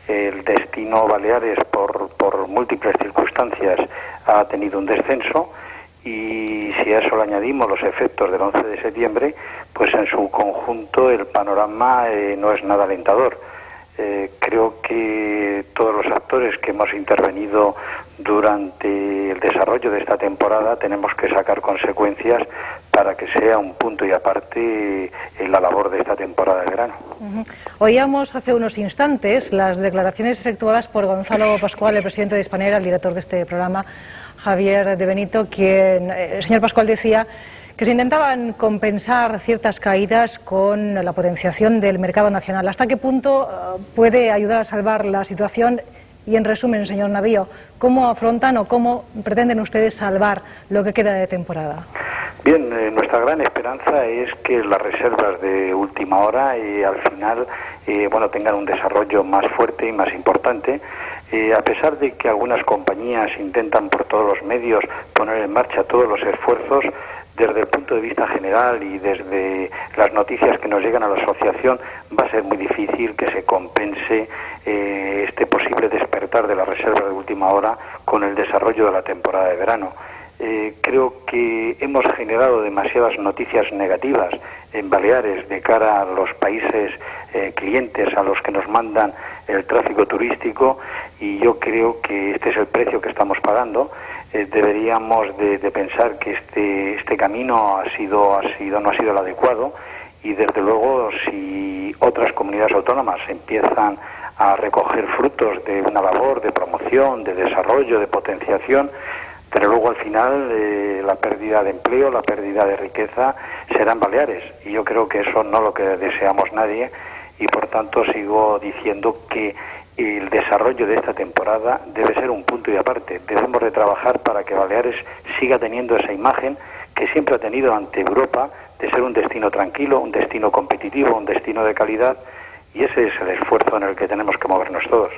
El destino Baleares, por múltiples circunstancias, ha tenido un descenso. Y si a eso le añadimos los efectos del 11 de septiembre, pues en su conjunto el panorama no es nada alentador. Creo que todos los actores que hemos intervenido durante el desarrollo de esta temporada tenemos que sacar consecuencias para que sea un punto y aparte en la labor de esta temporada de verano. Oíamos hace unos instantes las declaraciones efectuadas por Gonzalo Pascual, el presidente de Spanair, el director de este programa, Javier de Benito, quien, el señor Pascual decía que se intentaban compensar ciertas caídas con la potenciación del mercado nacional. ¿Hasta qué punto puede ayudar a salvar la situación? Y en resumen, señor Navío, ¿cómo afrontan o cómo pretenden ustedes salvar lo que queda de temporada? Bien, nuestra gran esperanza es que las reservas de última hora al final tengan un desarrollo más fuerte y más importante. A pesar de que algunas compañías intentan por todos los medios poner en marcha todos los esfuerzos, desde el punto de vista general y desde las noticias que nos llegan a la asociación, va a ser muy difícil que se compense este posible despertar de la reserva de última hora con el desarrollo de la temporada de verano. Creo que hemos generado demasiadas noticias negativas en Baleares de cara a los países clientes a los que nos mandan el tráfico turístico, y yo creo que este es el precio que estamos pagando. Deberíamos de pensar que este camino no ha sido el adecuado, y desde luego si otras comunidades autónomas empiezan a recoger frutos de una labor de promoción, de desarrollo, de potenciación, pero luego al final la pérdida de empleo, la pérdida de riqueza serán Baleares, y yo creo que eso no es lo que deseamos nadie, y por tanto sigo diciendo que el desarrollo de esta temporada debe ser un punto y aparte. Debemos de trabajar para que Baleares siga teniendo esa imagen que siempre ha tenido ante Europa, de ser un destino tranquilo, un destino competitivo, un destino de calidad, y ese es el esfuerzo en el que tenemos que movernos todos.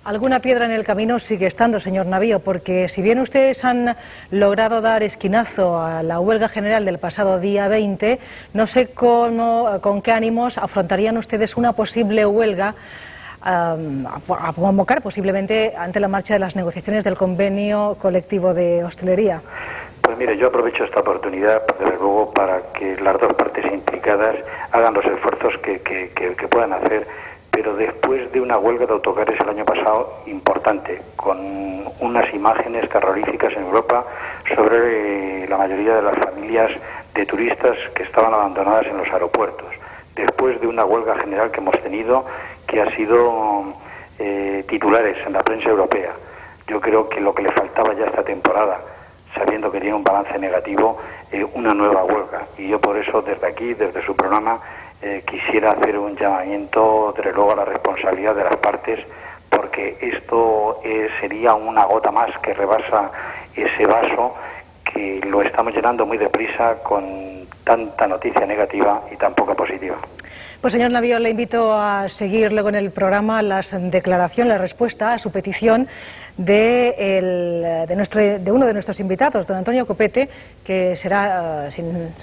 Alguna piedra en el camino sigue estando, señor Navío, porque si bien ustedes han logrado dar esquinazo a la huelga general del pasado día 20, no sé con qué ánimos afrontarían ustedes una posible huelga a convocar posiblemente ante la marcha de las negociaciones del convenio colectivo de hostelería. Pues mire, yo aprovecho esta oportunidad, desde luego, para que las dos partes implicadas hagan los esfuerzos que puedan hacer, pero después de una huelga de autocares el año pasado importante, con unas imágenes terroríficas en Europa sobre la mayoría de las familias de turistas que estaban abandonadas en los aeropuertos, después de una huelga general que hemos tenido, que ha sido titulares en la prensa europea. Yo creo que lo que le faltaba ya esta temporada, sabiendo que tiene un balance negativo, una nueva huelga. Y yo por eso desde aquí, desde su programa, quisiera hacer un llamamiento, desde luego, a la responsabilidad de las partes, porque esto sería una gota más que rebasa ese vaso, que lo estamos llenando muy deprisa con tanta noticia negativa y tan poca positiva. Pues señor Navío, le invito a seguir luego en el programa la respuesta a su petición de uno de nuestros invitados, don Antonio Copete, que será,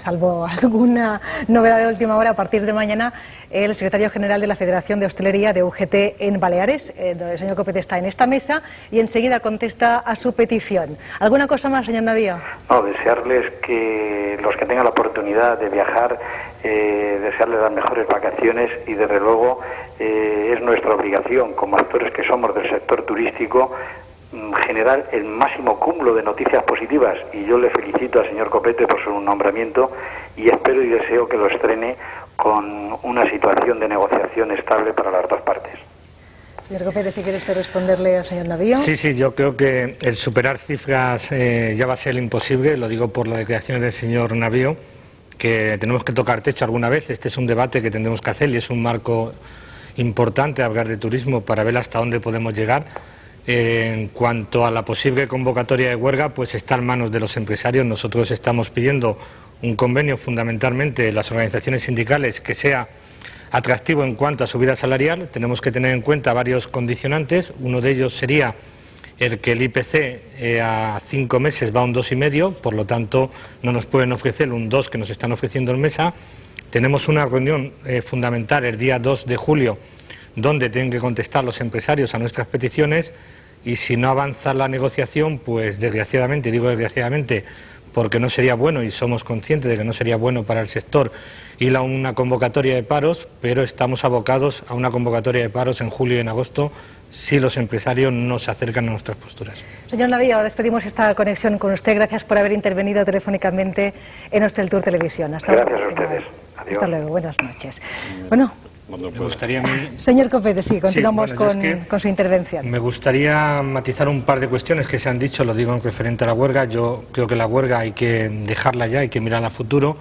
salvo alguna novedad de última hora, a partir de mañana el secretario general de la Federación de Hostelería de UGT en Baleares. El señor Copete está en esta mesa y enseguida contesta a su petición. ¿Alguna cosa más, señor Navío? No, desearles que los que tengan la oportunidad de viajar, desearles las mejores vacaciones, y desde luego es nuestra obligación como actores que somos del sector turístico generar el máximo cúmulo de noticias positivas, y yo le felicito al señor Copete por su nombramiento y espero y deseo que lo estrene con una situación de negociación estable para las dos partes. Señor Copete, si quiere usted responderle al señor Navío. Sí, yo creo que el superar cifras ya va a ser imposible, lo digo por las declaraciones del señor Navío, que tenemos que tocar techo alguna vez. Este es un debate que tendremos que hacer y es un marco importante hablar de turismo para ver hasta dónde podemos llegar. En cuanto a la posible convocatoria de huelga, pues está en manos de los empresarios. Nosotros estamos pidiendo un convenio, fundamentalmente las organizaciones sindicales, que sea atractivo en cuanto a subida salarial. Tenemos que tener en cuenta varios condicionantes. Uno de ellos sería el que el IPC a 5 meses va a un 2,5, por lo tanto no nos pueden ofrecer un 2 que nos están ofreciendo en mesa. Tenemos una reunión fundamental el día 2 de julio, donde tienen que contestar los empresarios a nuestras peticiones, y si no avanza la negociación, pues desgraciadamente, digo desgraciadamente, porque no sería bueno, y somos conscientes de que no sería bueno para el sector ir a una convocatoria de paros, pero estamos abocados a una convocatoria de paros en julio y en agosto si los empresarios no se acercan a nuestras posturas. Señor Navío, despedimos esta conexión con usted. Gracias por haber intervenido telefónicamente en Hostel Tour Televisión. Gracias a ustedes. Adiós. Hasta luego. Buenas noches. Bueno, me gustaría a mí... Señor Copete, sí, continuamos con su intervención. Me gustaría matizar un par de cuestiones que se han dicho, lo digo en referente a la huelga. Yo creo que la huelga hay que dejarla ya, hay que mirar a futuro.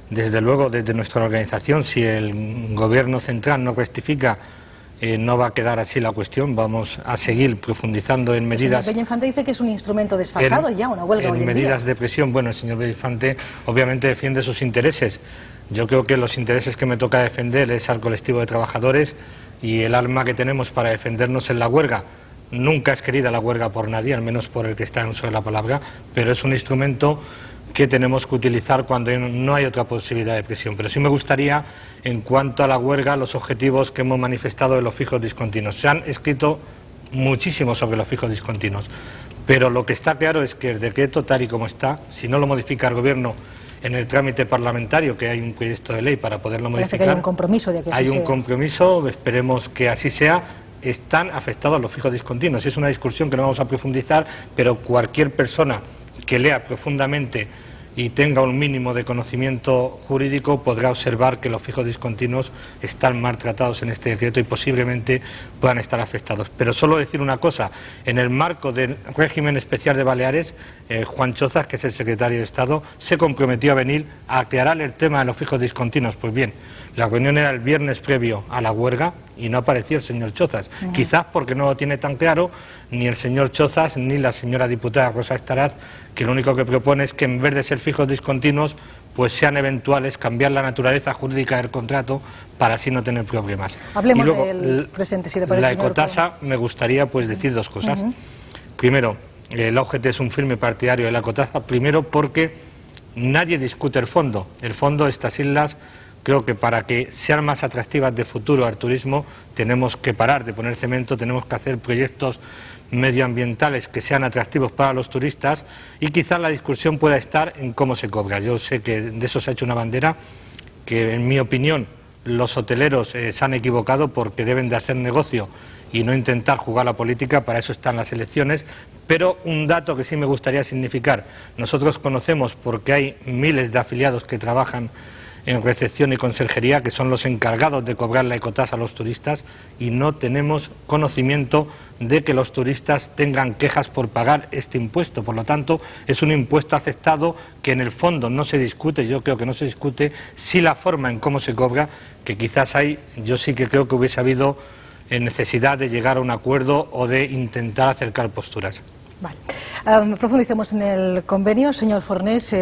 Desde luego, desde nuestra organización, si el gobierno central no rectifica, no va a quedar así la cuestión. Vamos a seguir profundizando en medidas... El señor Bellinfante dice que es un instrumento desfasado ya, una huelga hoy en medidas día. De presión. Bueno, el señor Bellifante obviamente defiende sus intereses. Yo creo que los intereses que me toca defender es al colectivo de trabajadores, y el arma que tenemos para defendernos es la huelga. Nunca es querida la huelga por nadie, al menos por el que está en uso de la palabra, pero es un instrumento que tenemos que utilizar cuando no hay otra posibilidad de presión. Pero sí me gustaría, en cuanto a la huelga, los objetivos que hemos manifestado de los fijos discontinuos. Se han escrito muchísimo sobre los fijos discontinuos, pero lo que está claro es que el decreto, tal y como está, si no lo modifica el Gobierno en el trámite parlamentario, que hay un proyecto de ley para poderlo modificar. Parece que hay un compromiso de que así sea. Hay un compromiso, esperemos que así sea. están afectados los fijos discontinuos. Es una discusión que no vamos a profundizar, pero cualquier persona que lea profundamente y tenga un mínimo de conocimiento jurídico podrá observar que los fijos discontinuos están maltratados en este decreto y posiblemente puedan estar afectados. Pero solo decir una cosa, en el marco del régimen especial de Baleares, Juan Chozas, que es el secretario de Estado, se comprometió a venir a aclarar el tema de los fijos discontinuos. Pues bien, la reunión era el viernes previo a la huelga y no apareció el señor Chozas, quizás porque no lo tiene tan claro ni el señor Chozas ni la señora diputada Rosa Estaraz, que lo único que propone es que en vez de ser fijos discontinuos, pues sean eventuales, cambiar la naturaleza jurídica del contrato para así no tener problemas. Hablemos y luego, del presente, si le parece, la ecotasa, me gustaría pues decir dos cosas. Primero, la UGT es un firme partidario de la ecotasa, primero porque nadie discute el fondo. El fondo de estas islas, creo que para que sean más atractivas de futuro al turismo, tenemos que parar de poner cemento, tenemos que hacer proyectos medioambientales que sean atractivos para los turistas, y quizás la discusión pueda estar en cómo se cobra. Yo sé que de eso se ha hecho una bandera, que en mi opinión los hoteleros se han equivocado porque deben de hacer negocio y no intentar jugar la política, para eso están las elecciones. Pero un dato que sí me gustaría significar: nosotros conocemos, porque hay miles de afiliados que trabajan en recepción y conserjería, que son los encargados de cobrar la ecotasa a los turistas, y no tenemos conocimiento de que los turistas tengan quejas por pagar este impuesto. Por lo tanto, es un impuesto aceptado que en el fondo no se discute. Yo creo que no se discute, sí la forma en cómo se cobra, que quizás yo sí que creo que hubiese habido necesidad de llegar a un acuerdo o de intentar acercar posturas. Vale. Profundicemos en el convenio. Señor Fornés,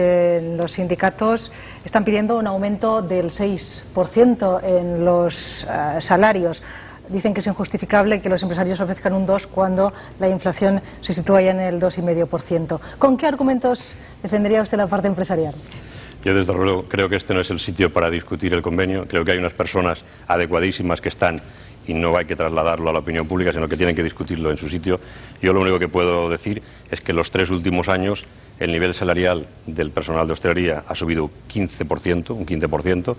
los sindicatos están pidiendo un aumento del 6% en los salarios. Dicen que es injustificable que los empresarios ofrezcan un 2% cuando la inflación se sitúa ya en el 2,5%. ¿Con qué argumentos defendería usted la parte empresarial? Yo desde luego creo que este no es el sitio para discutir el convenio. Creo que hay unas personas adecuadísimas que están, y no hay que trasladarlo a la opinión pública, sino que tienen que discutirlo en su sitio. Yo lo único que puedo decir es que en los 3 últimos años el nivel salarial del personal de hostelería ha subido un 15%,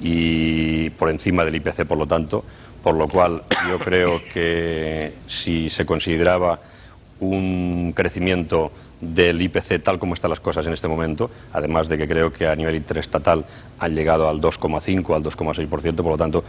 y por encima del IPC, por lo tanto, por lo cual yo creo que si se consideraba un crecimiento del IPC tal como están las cosas en este momento, además de que creo que a nivel interestatal han llegado al 2,5, al 2,6%, por lo tanto,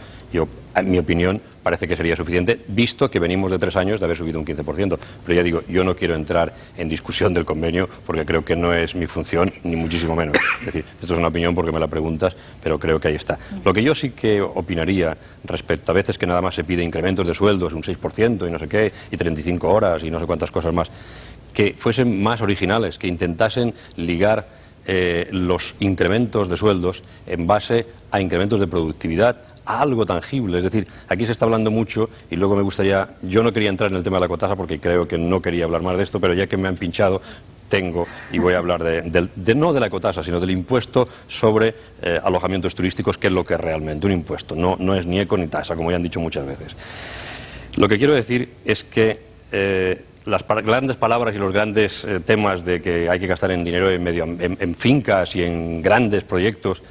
en mi opinión, parece que sería suficiente, visto que venimos de 3 años de haber subido un 15%. Pero ya digo, yo no quiero entrar en discusión del convenio porque creo que no es mi función, ni muchísimo menos. Es decir, esto es una opinión porque me la preguntas, pero creo que ahí está. Lo que yo sí que opinaría respecto a veces que nada más se pide incrementos de sueldos, un 6% y no sé qué, y 35 horas y no sé cuántas cosas más, que fuesen más originales, que intentasen ligar los incrementos de sueldos en base a incrementos de productividad, a algo tangible. Es decir, aquí se está hablando mucho, y luego me gustaría, yo no quería entrar en el tema de la ecotasa porque creo que no quería hablar más de esto, pero ya que me han pinchado, y voy a hablar no de la ecotasa, sino del impuesto sobre alojamientos turísticos, que es lo que es realmente un impuesto, no es ni eco ni tasa, como ya han dicho muchas veces. Lo que quiero decir es que las grandes palabras y los grandes temas de que hay que gastar en dinero en fincas y en grandes proyectos,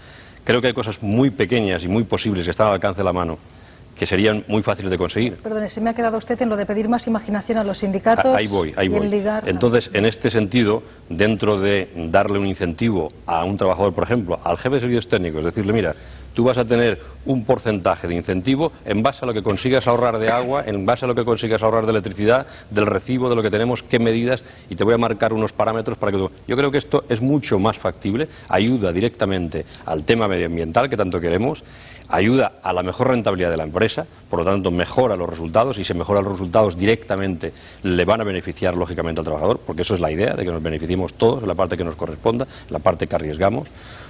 creo que hay cosas muy pequeñas y muy posibles que están al alcance de la mano, que serían muy fáciles de conseguir. Perdone, se me ha quedado usted en lo de pedir más imaginación a los sindicatos. Ahí voy. Ligar... Entonces, en este sentido, dentro de darle un incentivo a un trabajador, por ejemplo, al jefe de servicios técnicos, decirle, mira, tú vas a tener un porcentaje de incentivo en base a lo que consigas ahorrar de agua, en base a lo que consigas ahorrar de electricidad, del recibo, de lo que tenemos, qué medidas, y te voy a marcar unos parámetros para que tú... Yo creo que esto es mucho más factible, ayuda directamente al tema medioambiental que tanto queremos, ayuda a la mejor rentabilidad de la empresa, por lo tanto mejora los resultados, y si mejora los resultados directamente le van a beneficiar lógicamente al trabajador, porque eso es la idea, de que nos beneficiemos todos en la parte que nos corresponda, en la parte que arriesgamos.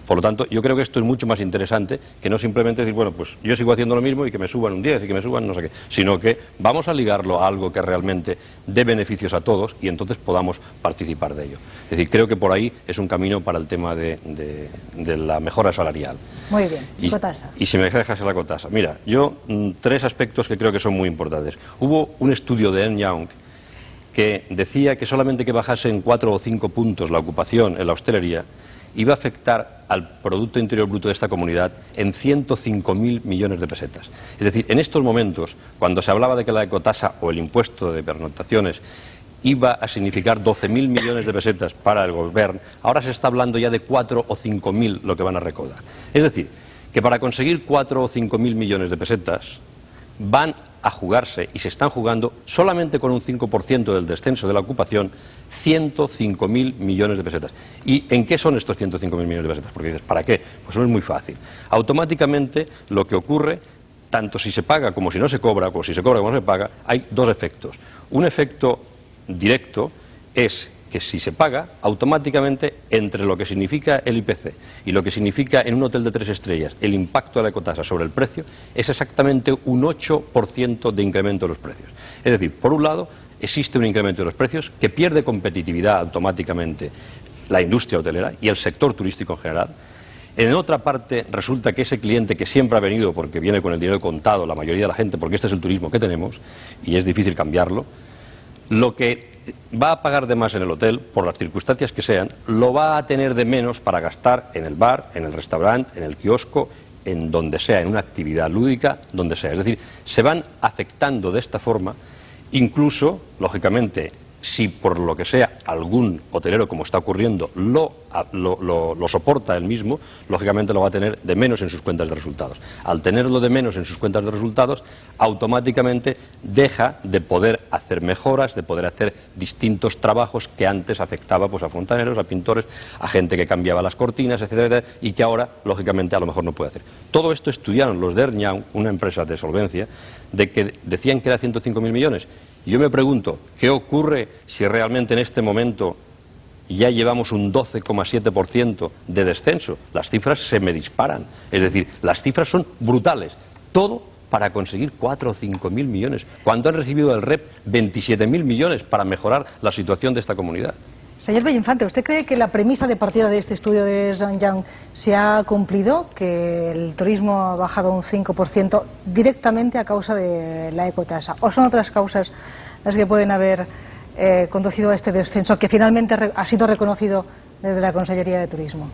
Por lo tanto, yo creo que esto es mucho más interesante que no simplemente decir, bueno, pues yo sigo haciendo lo mismo y que me suban un 10 y que me suban no sé qué, sino que vamos a ligarlo a algo que realmente dé beneficios a todos y entonces podamos participar de ello. Es decir, creo que por ahí es un camino para el tema de la mejora salarial. Muy bien, ecotasa. Y si me dejas la ecotasa. Mira, yo 3 aspectos que creo que son muy importantes. Hubo un estudio de Ernst & Young que decía que solamente que bajase en 4 o 5 puntos la ocupación en la hostelería iba a afectar al Producto Interior Bruto de esta comunidad en 105.000 millones de pesetas. Es decir, en estos momentos, cuando se hablaba de que la ecotasa o el impuesto de pernoctaciones iba a significar 12.000 millones de pesetas para el gobierno, ahora se está hablando ya de 4 o 5.000 lo que van a recaudar. Es decir, que para conseguir 4 o 5.000 millones de pesetas van a jugarse, y se están jugando solamente con un 5% del descenso de la ocupación, 105.000 millones de pesetas. ¿Y en qué son estos 105.000 millones de pesetas? Porque dices, ¿para qué? Pues no es muy fácil. Automáticamente lo que ocurre, tanto si se paga como si no se cobra, o si se cobra como no se paga, hay dos efectos. Un efecto directo es que si se paga, automáticamente entre lo que significa el IPC y lo que significa en un hotel de 3 estrellas el impacto de la ecotasa sobre el precio, es exactamente un 8% de incremento de los precios. Es decir, por un lado, existe un incremento de los precios que pierde competitividad automáticamente la industria hotelera y el sector turístico en general. En otra parte, resulta que ese cliente que siempre ha venido porque viene con el dinero contado, la mayoría de la gente, porque este es el turismo que tenemos y es difícil cambiarlo, lo que va a pagar de más en el hotel, por las circunstancias que sean, lo va a tener de menos para gastar en el bar, en el restaurante, en el kiosco, en donde sea, en una actividad lúdica, donde sea. Es decir, se van afectando de esta forma, incluso, lógicamente, si por lo que sea algún hotelero, como está ocurriendo, lo soporta él mismo, lógicamente lo va a tener de menos en sus cuentas de resultados. Al tenerlo de menos en sus cuentas de resultados, automáticamente deja de poder hacer mejoras, de poder hacer distintos trabajos que antes afectaba pues, a fontaneros, a pintores, a gente que cambiaba las cortinas, etcétera, etcétera, y que ahora, lógicamente, a lo mejor no puede hacer. Todo esto estudiaron los de Ernst & Young, una empresa de solvencia, de que decían que era 105.000 millones. Y yo me pregunto, ¿qué ocurre si realmente en este momento ya llevamos un 12,7% de descenso? Las cifras se me disparan. Es decir, las cifras son brutales. Todo para conseguir 4 o 5.000 millones, cuando han recibido del REP 27.000 millones para mejorar la situación de esta comunidad. Señor Bellinfante, ¿usted cree que la premisa de partida de este estudio de Ernst & Young se ha cumplido, que el turismo ha bajado un 5% directamente a causa de la ecotasa? ¿O son otras causas las que pueden haber conducido a este descenso, que finalmente ha sido reconocido desde la Consellería de Turismo?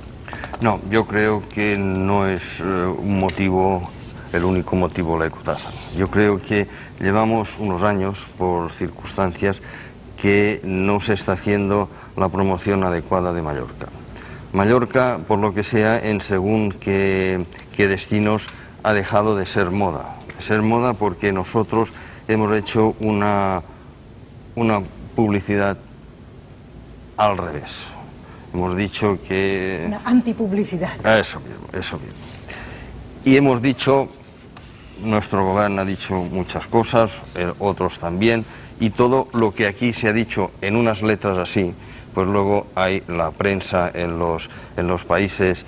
No, yo creo que no es un motivo, el único motivo la ecotasa. Yo creo que llevamos unos años, por circunstancias, que no se está haciendo la promoción adecuada de Mallorca. Mallorca, por lo que sea, en según qué destinos, ha dejado de ser moda. Ser moda porque nosotros hemos hecho una publicidad al revés. Hemos dicho que... Una antipublicidad. Eso mismo, eso mismo. Y hemos dicho, nuestro gobierno ha dicho muchas cosas, otros también, y todo lo que aquí se ha dicho en unas letras así, pues luego hay la prensa en los países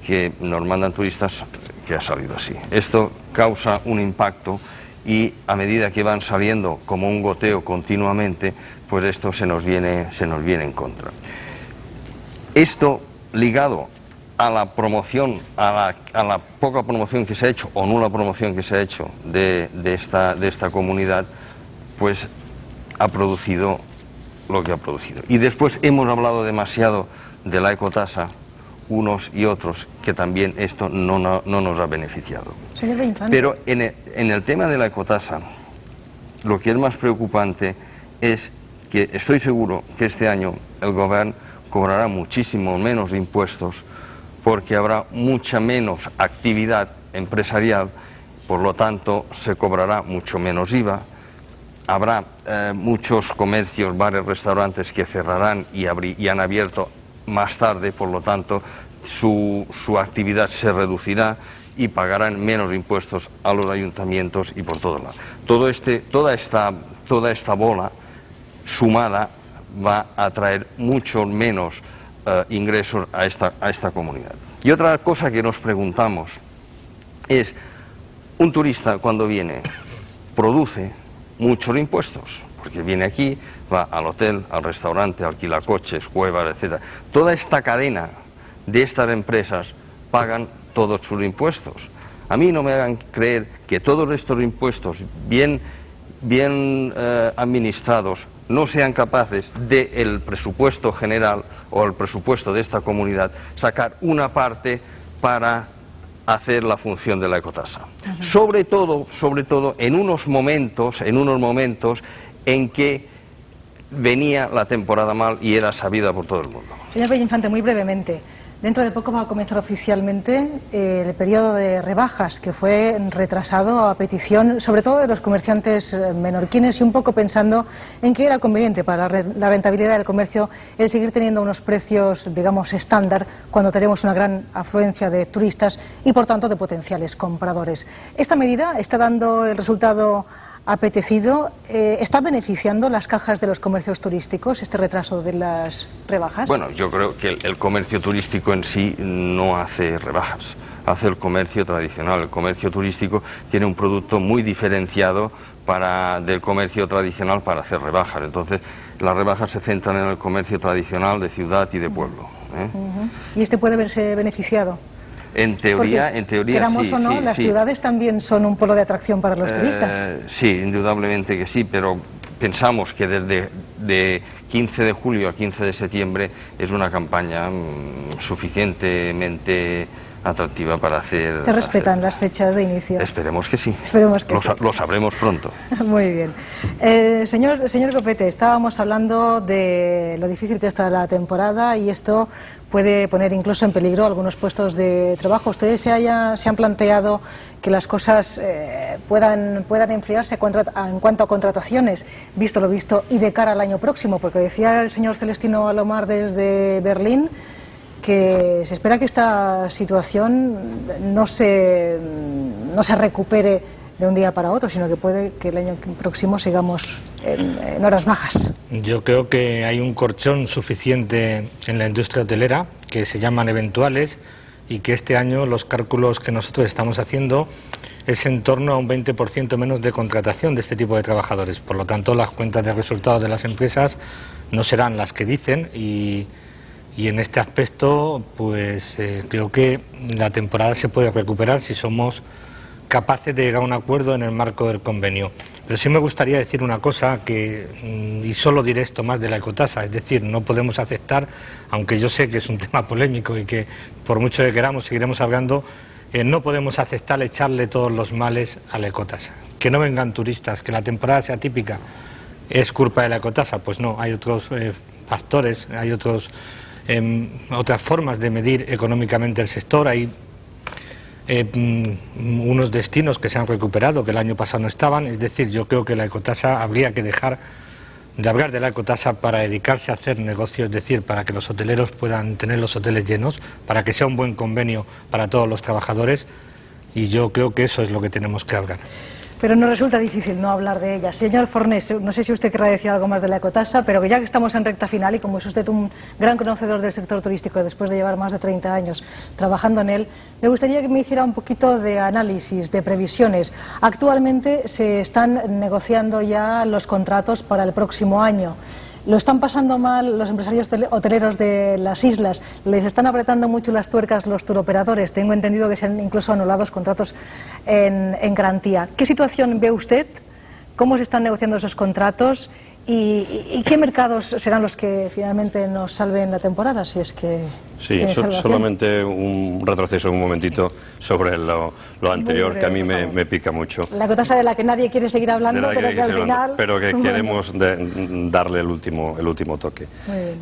que nos mandan turistas que ha salido así. Esto causa un impacto y a medida que van saliendo como un goteo continuamente, pues esto se nos viene en contra. Esto ligado a la promoción, a la poca promoción que se ha hecho o nula promoción que se ha hecho de esta comunidad, pues ha producido lo que ha producido. Y después hemos hablado demasiado de la ecotasa, unos y otros, que también esto no nos ha beneficiado. Pero en el tema de la ecotasa, lo que es más preocupante es que estoy seguro que este año el gobierno cobrará muchísimo menos impuestos porque habrá mucha menos actividad empresarial, por lo tanto se cobrará mucho menos IVA. Habrá muchos comercios, bares, restaurantes que cerrarán y han abierto más tarde, por lo tanto su actividad se reducirá y pagarán menos impuestos a los ayuntamientos y por todos lados. Toda esta bola sumada va a traer mucho menos ingresos a esta comunidad. Y otra cosa que nos preguntamos es, un turista cuando viene produce muchos impuestos, porque viene aquí, va al hotel, al restaurante, alquila coches, cuevas, etc. Toda esta cadena de estas empresas pagan todos sus impuestos. A mí no me hagan creer que todos estos impuestos bien administrados no sean capaces del presupuesto general o el presupuesto de esta comunidad sacar una parte para hacer la función de la ecotasa. Sobre todo en unos momentos en que venía la temporada mal y era sabida por todo el mundo. Señor Bellinfante, muy brevemente, dentro de poco va a comenzar oficialmente el periodo de rebajas, que fue retrasado a petición sobre todo de los comerciantes menorquines, y un poco pensando en que era conveniente para la rentabilidad del comercio el seguir teniendo unos precios, digamos, estándar cuando tenemos una gran afluencia de turistas y por tanto de potenciales compradores. ¿Esta medida está dando el resultado apetecido? ¿Está beneficiando las cajas de los comercios turísticos este retraso de las rebajas? Bueno, yo creo que el comercio turístico en sí no hace rebajas, hace el comercio tradicional. El comercio turístico tiene un producto muy diferenciado del comercio tradicional para hacer rebajas. Entonces, las rebajas se centran en el comercio tradicional de ciudad y de pueblo. ¿Y este puede verse beneficiado? En teoría queramos sí, o no, sí, las sí. ciudades también son un polo de atracción para los turistas. Sí, indudablemente que sí, pero pensamos que de 15 de julio a 15 de septiembre es una campaña suficientemente atractiva para hacer... ¿Se respetan las fechas de inicio? Esperemos que sí. Esperemos que sí. Lo sabremos pronto. Muy bien. Señor Copete, estábamos hablando de lo difícil que está la temporada y esto puede poner incluso en peligro algunos puestos de trabajo. ¿Ustedes se han planteado que las cosas puedan enfriarse en cuanto a contrataciones, visto lo visto, y de cara al año próximo? Porque decía el señor Celestino Alomar desde Berlín que se espera que esta situación no se recupere de un día para otro, sino que puede que el año próximo sigamos en horas bajas. Yo creo que hay un colchón suficiente en la industria hotelera, que se llaman eventuales, y que este año los cálculos que nosotros estamos haciendo es en torno a un 20% menos de contratación de este tipo de trabajadores. Por lo tanto, las cuentas de resultados de las empresas no serán las que dicen, y en este aspecto pues creo que la temporada se puede recuperar si somos capaces de llegar a un acuerdo en el marco del convenio. Pero sí me gustaría decir una cosa, y solo diré esto más de la ecotasa, es decir, no podemos aceptar, aunque yo sé que es un tema polémico y que por mucho que queramos seguiremos hablando, no podemos aceptar echarle todos los males a la ecotasa. Que no vengan turistas, que la temporada sea típica, ¿es culpa de la ecotasa? Pues no, hay otros factores, hay otras formas de medir económicamente el sector, hay unos destinos que se han recuperado que el año pasado no estaban. Es decir, yo creo que la ecotasa habría que dejar de hablar de la ecotasa para dedicarse a hacer negocio, es decir, para que los hoteleros puedan tener los hoteles llenos, para que sea un buen convenio para todos los trabajadores, y yo creo que eso es lo que tenemos que hablar. Pero nos resulta difícil no hablar de ella. Señor Fornés, no sé si usted querrá decir algo más de la ecotasa, pero ya que estamos en recta final y como es usted un gran conocedor del sector turístico después de llevar más de 30 años trabajando en él, me gustaría que me hiciera un poquito de análisis, de previsiones. Actualmente se están negociando ya los contratos para el próximo año. Lo están pasando mal los empresarios hoteleros de las islas, les están apretando mucho las tuercas los turoperadores. Tengo entendido que se han incluso anulado contratos en garantía. ¿Qué situación ve usted? ¿Cómo se están negociando esos contratos? ¿Y qué mercados serán los que finalmente nos salven la temporada? Si es que sí, solamente un retroceso un momentito sobre lo anterior, que a mí me pica mucho. La ecotasa de la que nadie quiere seguir hablando, pero que al final... Pero que queremos darle el último toque.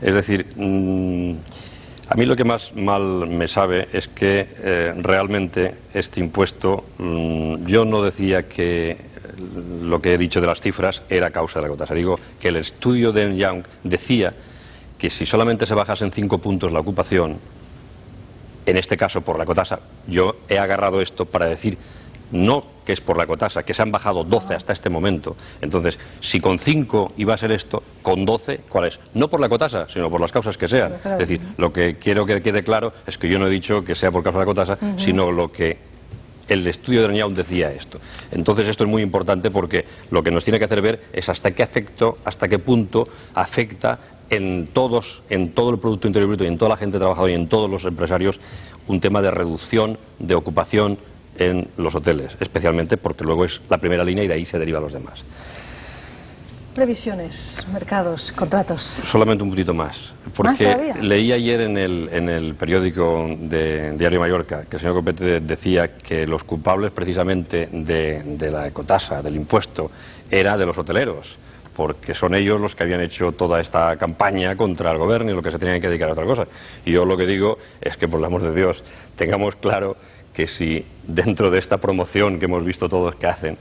Es decir, a mí lo que más mal me sabe es que realmente este impuesto, yo no decía que lo que he dicho de las cifras era causa de la ecotasa. Digo que el estudio de Young decía que si solamente se bajasen 5 puntos la ocupación, en este caso por la ecotasa, yo he agarrado esto para decir no que es por la ecotasa, que se han bajado 12 hasta este momento. Entonces, si con 5 iba a ser esto, con 12, ¿cuál es? No por la ecotasa, sino por las causas que sean. Es decir, lo que quiero que quede claro es que yo no he dicho que sea por causa de la ecotasa, sino lo que el estudio de Young decía esto. Entonces esto es muy importante porque lo que nos tiene que hacer ver es hasta qué punto afecta en todo el Producto Interior Bruto y en toda la gente trabajadora y en todos los empresarios un tema de reducción de ocupación en los hoteles, especialmente porque luego es la primera línea y de ahí se derivan los demás. Previsiones, mercados, contratos. Solamente un poquito más, porque leí ayer en el periódico de Diario Mallorca que el señor Copete decía que los culpables precisamente de la ecotasa, del impuesto, era de los hoteleros, porque son ellos los que habían hecho toda esta campaña contra el gobierno y lo que se tenían que dedicar a otra cosa. Y yo lo que digo es que, por el amor de Dios, tengamos claro que si dentro de esta promoción que hemos visto todos que hacen,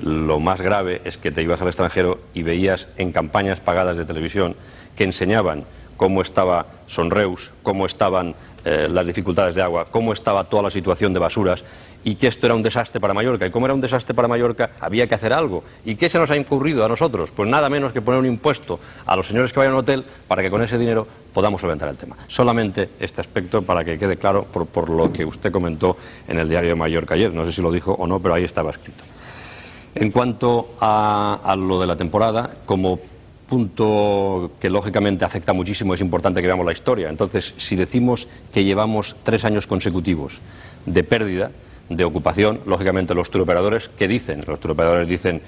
lo más grave es que te ibas al extranjero y veías en campañas pagadas de televisión que enseñaban cómo estaba Sonreus, cómo estaban las dificultades de agua, cómo estaba toda la situación de basuras, y que esto era un desastre para Mallorca. Y como era un desastre para Mallorca, había que hacer algo. ¿Y qué se nos ha ocurrido a nosotros? Pues nada menos que poner un impuesto a los señores que vayan a un hotel para que con ese dinero podamos solventar el tema. Solamente este aspecto para que quede claro por lo que usted comentó en el Diario de Mallorca ayer. No sé si lo dijo o no, pero ahí estaba escrito. En cuanto a lo de la temporada, como punto que lógicamente afecta muchísimo, es importante que veamos la historia. Entonces, si decimos que llevamos 3 años consecutivos de pérdida de ocupación, lógicamente los turoperadores, ¿qué dicen? Los turoperadores dicen,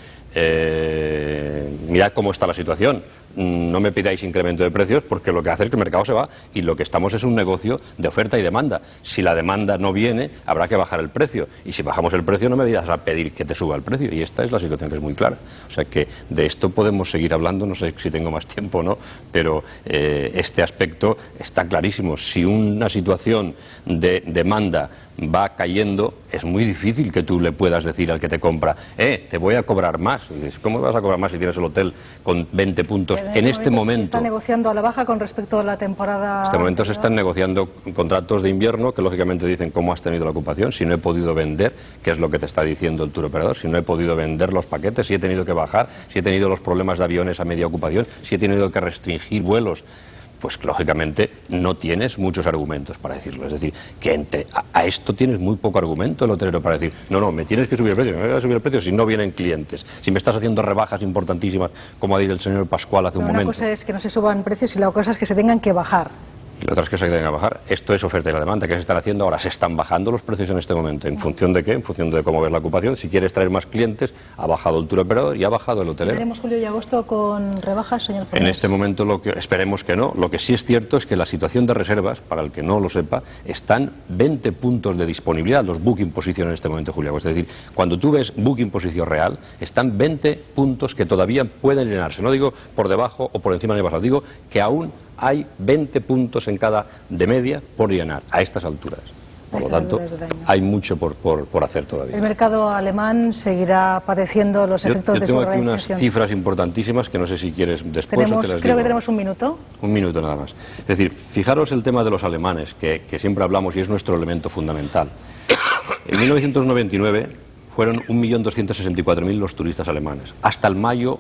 mirad cómo está la situación, no me pidáis incremento de precios porque lo que hace es que el mercado se va y lo que estamos es un negocio de oferta y demanda. Si la demanda no viene, habrá que bajar el precio, y si bajamos el precio no me vayas a pedir que te suba el precio, y esta es la situación, que es muy clara. O sea que de esto podemos seguir hablando, no sé si tengo más tiempo o no, pero este aspecto está clarísimo. Si una situación de demanda va cayendo, es muy difícil que tú le puedas decir al que te compra, te voy a cobrar más. Y dices, ¿cómo vas a cobrar más si tienes el hotel con 20 puntos? En este momento se está negociando a la baja con respecto a la temporada. En este momento se están negociando contratos de invierno que lógicamente dicen cómo has tenido la ocupación, si no he podido vender, qué es lo que te está diciendo el turoperador, si no he podido vender los paquetes, si he tenido que bajar, si he tenido los problemas de aviones a media ocupación, si he tenido que restringir vuelos. Pues lógicamente no tienes muchos argumentos para decirlo. Es decir, que a esto tienes muy poco argumento el hotelero para decir, no, me tienes que subir el precio, me voy a subir el precio si no vienen clientes, si me estás haciendo rebajas importantísimas, como ha dicho el señor Pascual hace un momento. Una cosa es que no se suban precios y la otra cosa es que se tengan que bajar. Y la otra es que se tengan que bajar. Esto es oferta y la demanda. ¿Qué se están haciendo ahora? Se están bajando los precios en este momento. ¿En función de qué? En función de cómo ves la ocupación. Si quieres traer más clientes, ha bajado el turoperador y ha bajado el hotelero. ¿Veremos julio y agosto con rebajas, señor Fornés? En este momento esperemos que no. Lo que sí es cierto es que la situación de reservas, para el que no lo sepa, están 20 puntos de disponibilidad, los booking position en este momento, julio. Es decir, cuando tú ves booking posición real, están 20 puntos que todavía pueden llenarse. No digo por debajo o por encima de bajo, digo que aún hay 20 puntos en cada de media por llenar a estas alturas. Por lo tanto, hay mucho por hacer todavía. El mercado alemán seguirá padeciendo los efectos de su Yo tengo aquí unas cifras importantísimas que no sé si quieres después o te las digo. Creo que tenemos un minuto. Un minuto nada más. Es decir, fijaros el tema de los alemanes, que siempre hablamos y es nuestro elemento fundamental. En 1999 fueron 1.264.000 los turistas alemanes. Hasta mayo,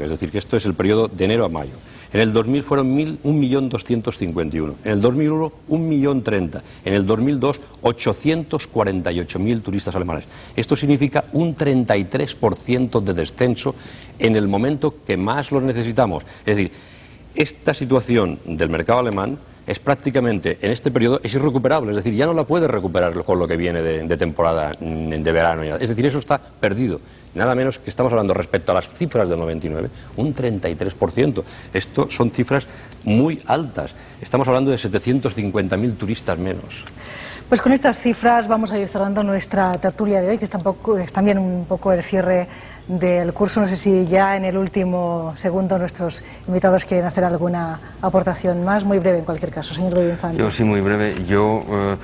es decir, que esto es el periodo de enero a mayo. En el 2000 fueron 1.251.000. En el 2001, 1.030.000. En el 2002, 848.000 turistas alemanes. Esto significa un 33% de descenso en el momento que más los necesitamos. Es decir, esta situación del mercado alemán es prácticamente, en este periodo, es irrecuperable. Es decir, ya no la puedes recuperar con lo que viene de temporada de verano. Es decir, eso está perdido. Nada menos que estamos hablando respecto a las cifras del 99, un 33%. Esto son cifras muy altas. Estamos hablando de 750.000 turistas menos. Pues con estas cifras vamos a ir cerrando nuestra tertulia de hoy, que es también un poco el cierre del curso. No sé si ya en el último segundo nuestros invitados quieren hacer alguna aportación más, muy breve en cualquier caso. Señor Ruiz Infante. Yo sí, muy breve. Yo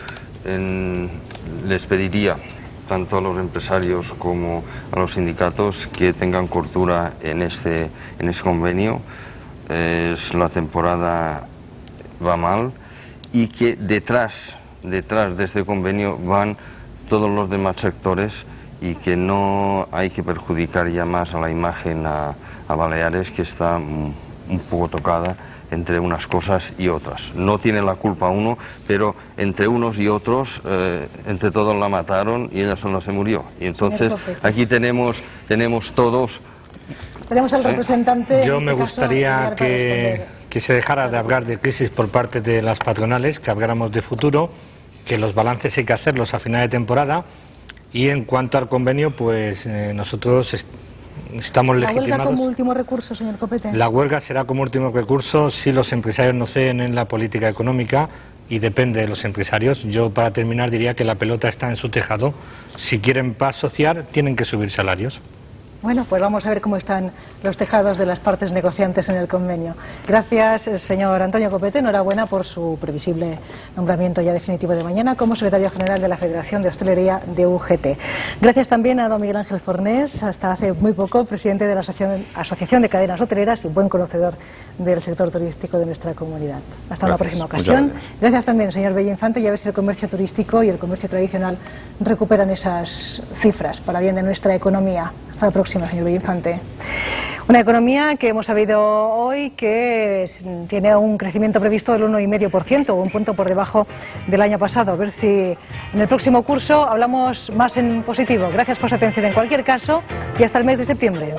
les pediría tanto a los empresarios como a los sindicatos que tengan cordura en ese convenio. La temporada va mal y que detrás de este convenio van todos los demás sectores y que no hay que perjudicar ya más a la imagen a Baleares, que está un poco tocada entre unas cosas y otras. No tiene la culpa uno, pero entre unos y otros, entre todos la mataron y ella sola se murió. Y entonces aquí tenemos todos... Tenemos al representante... Yo me gustaría que se dejara de hablar de crisis por parte de las patronales, que habláramos de futuro, que los balances hay que hacerlos a final de temporada. Y en cuanto al convenio, pues nosotros estamos legitimados. ¿La huelga como último recurso, señor Copete? La huelga será como último recurso si los empresarios no ceden en la política económica, y depende de los empresarios. Yo, para terminar, diría que la pelota está en su tejado. Si quieren paz social, tienen que subir salarios. Bueno, pues vamos a ver cómo están los tejados de las partes negociantes en el convenio. Gracias, señor Antonio Copete. Enhorabuena por su previsible nombramiento ya definitivo de mañana como secretario general de la Federación de Hostelería de UGT. Gracias también a don Miguel Ángel Fornés, hasta hace muy poco presidente de la Asociación de Cadenas Hoteleras y buen conocedor del sector turístico de nuestra comunidad. Hasta una próxima ocasión. Gracias también, señor Bello Infante, y a ver si el comercio turístico y el comercio tradicional recuperan esas cifras para bien de nuestra economía. Hasta la próxima, señor Bello Infante. Una economía que hemos sabido hoy que tiene un crecimiento previsto del 1,5%, un punto por debajo del año pasado. A ver si en el próximo curso hablamos más en positivo. Gracias por su atención en cualquier caso y hasta el mes de septiembre.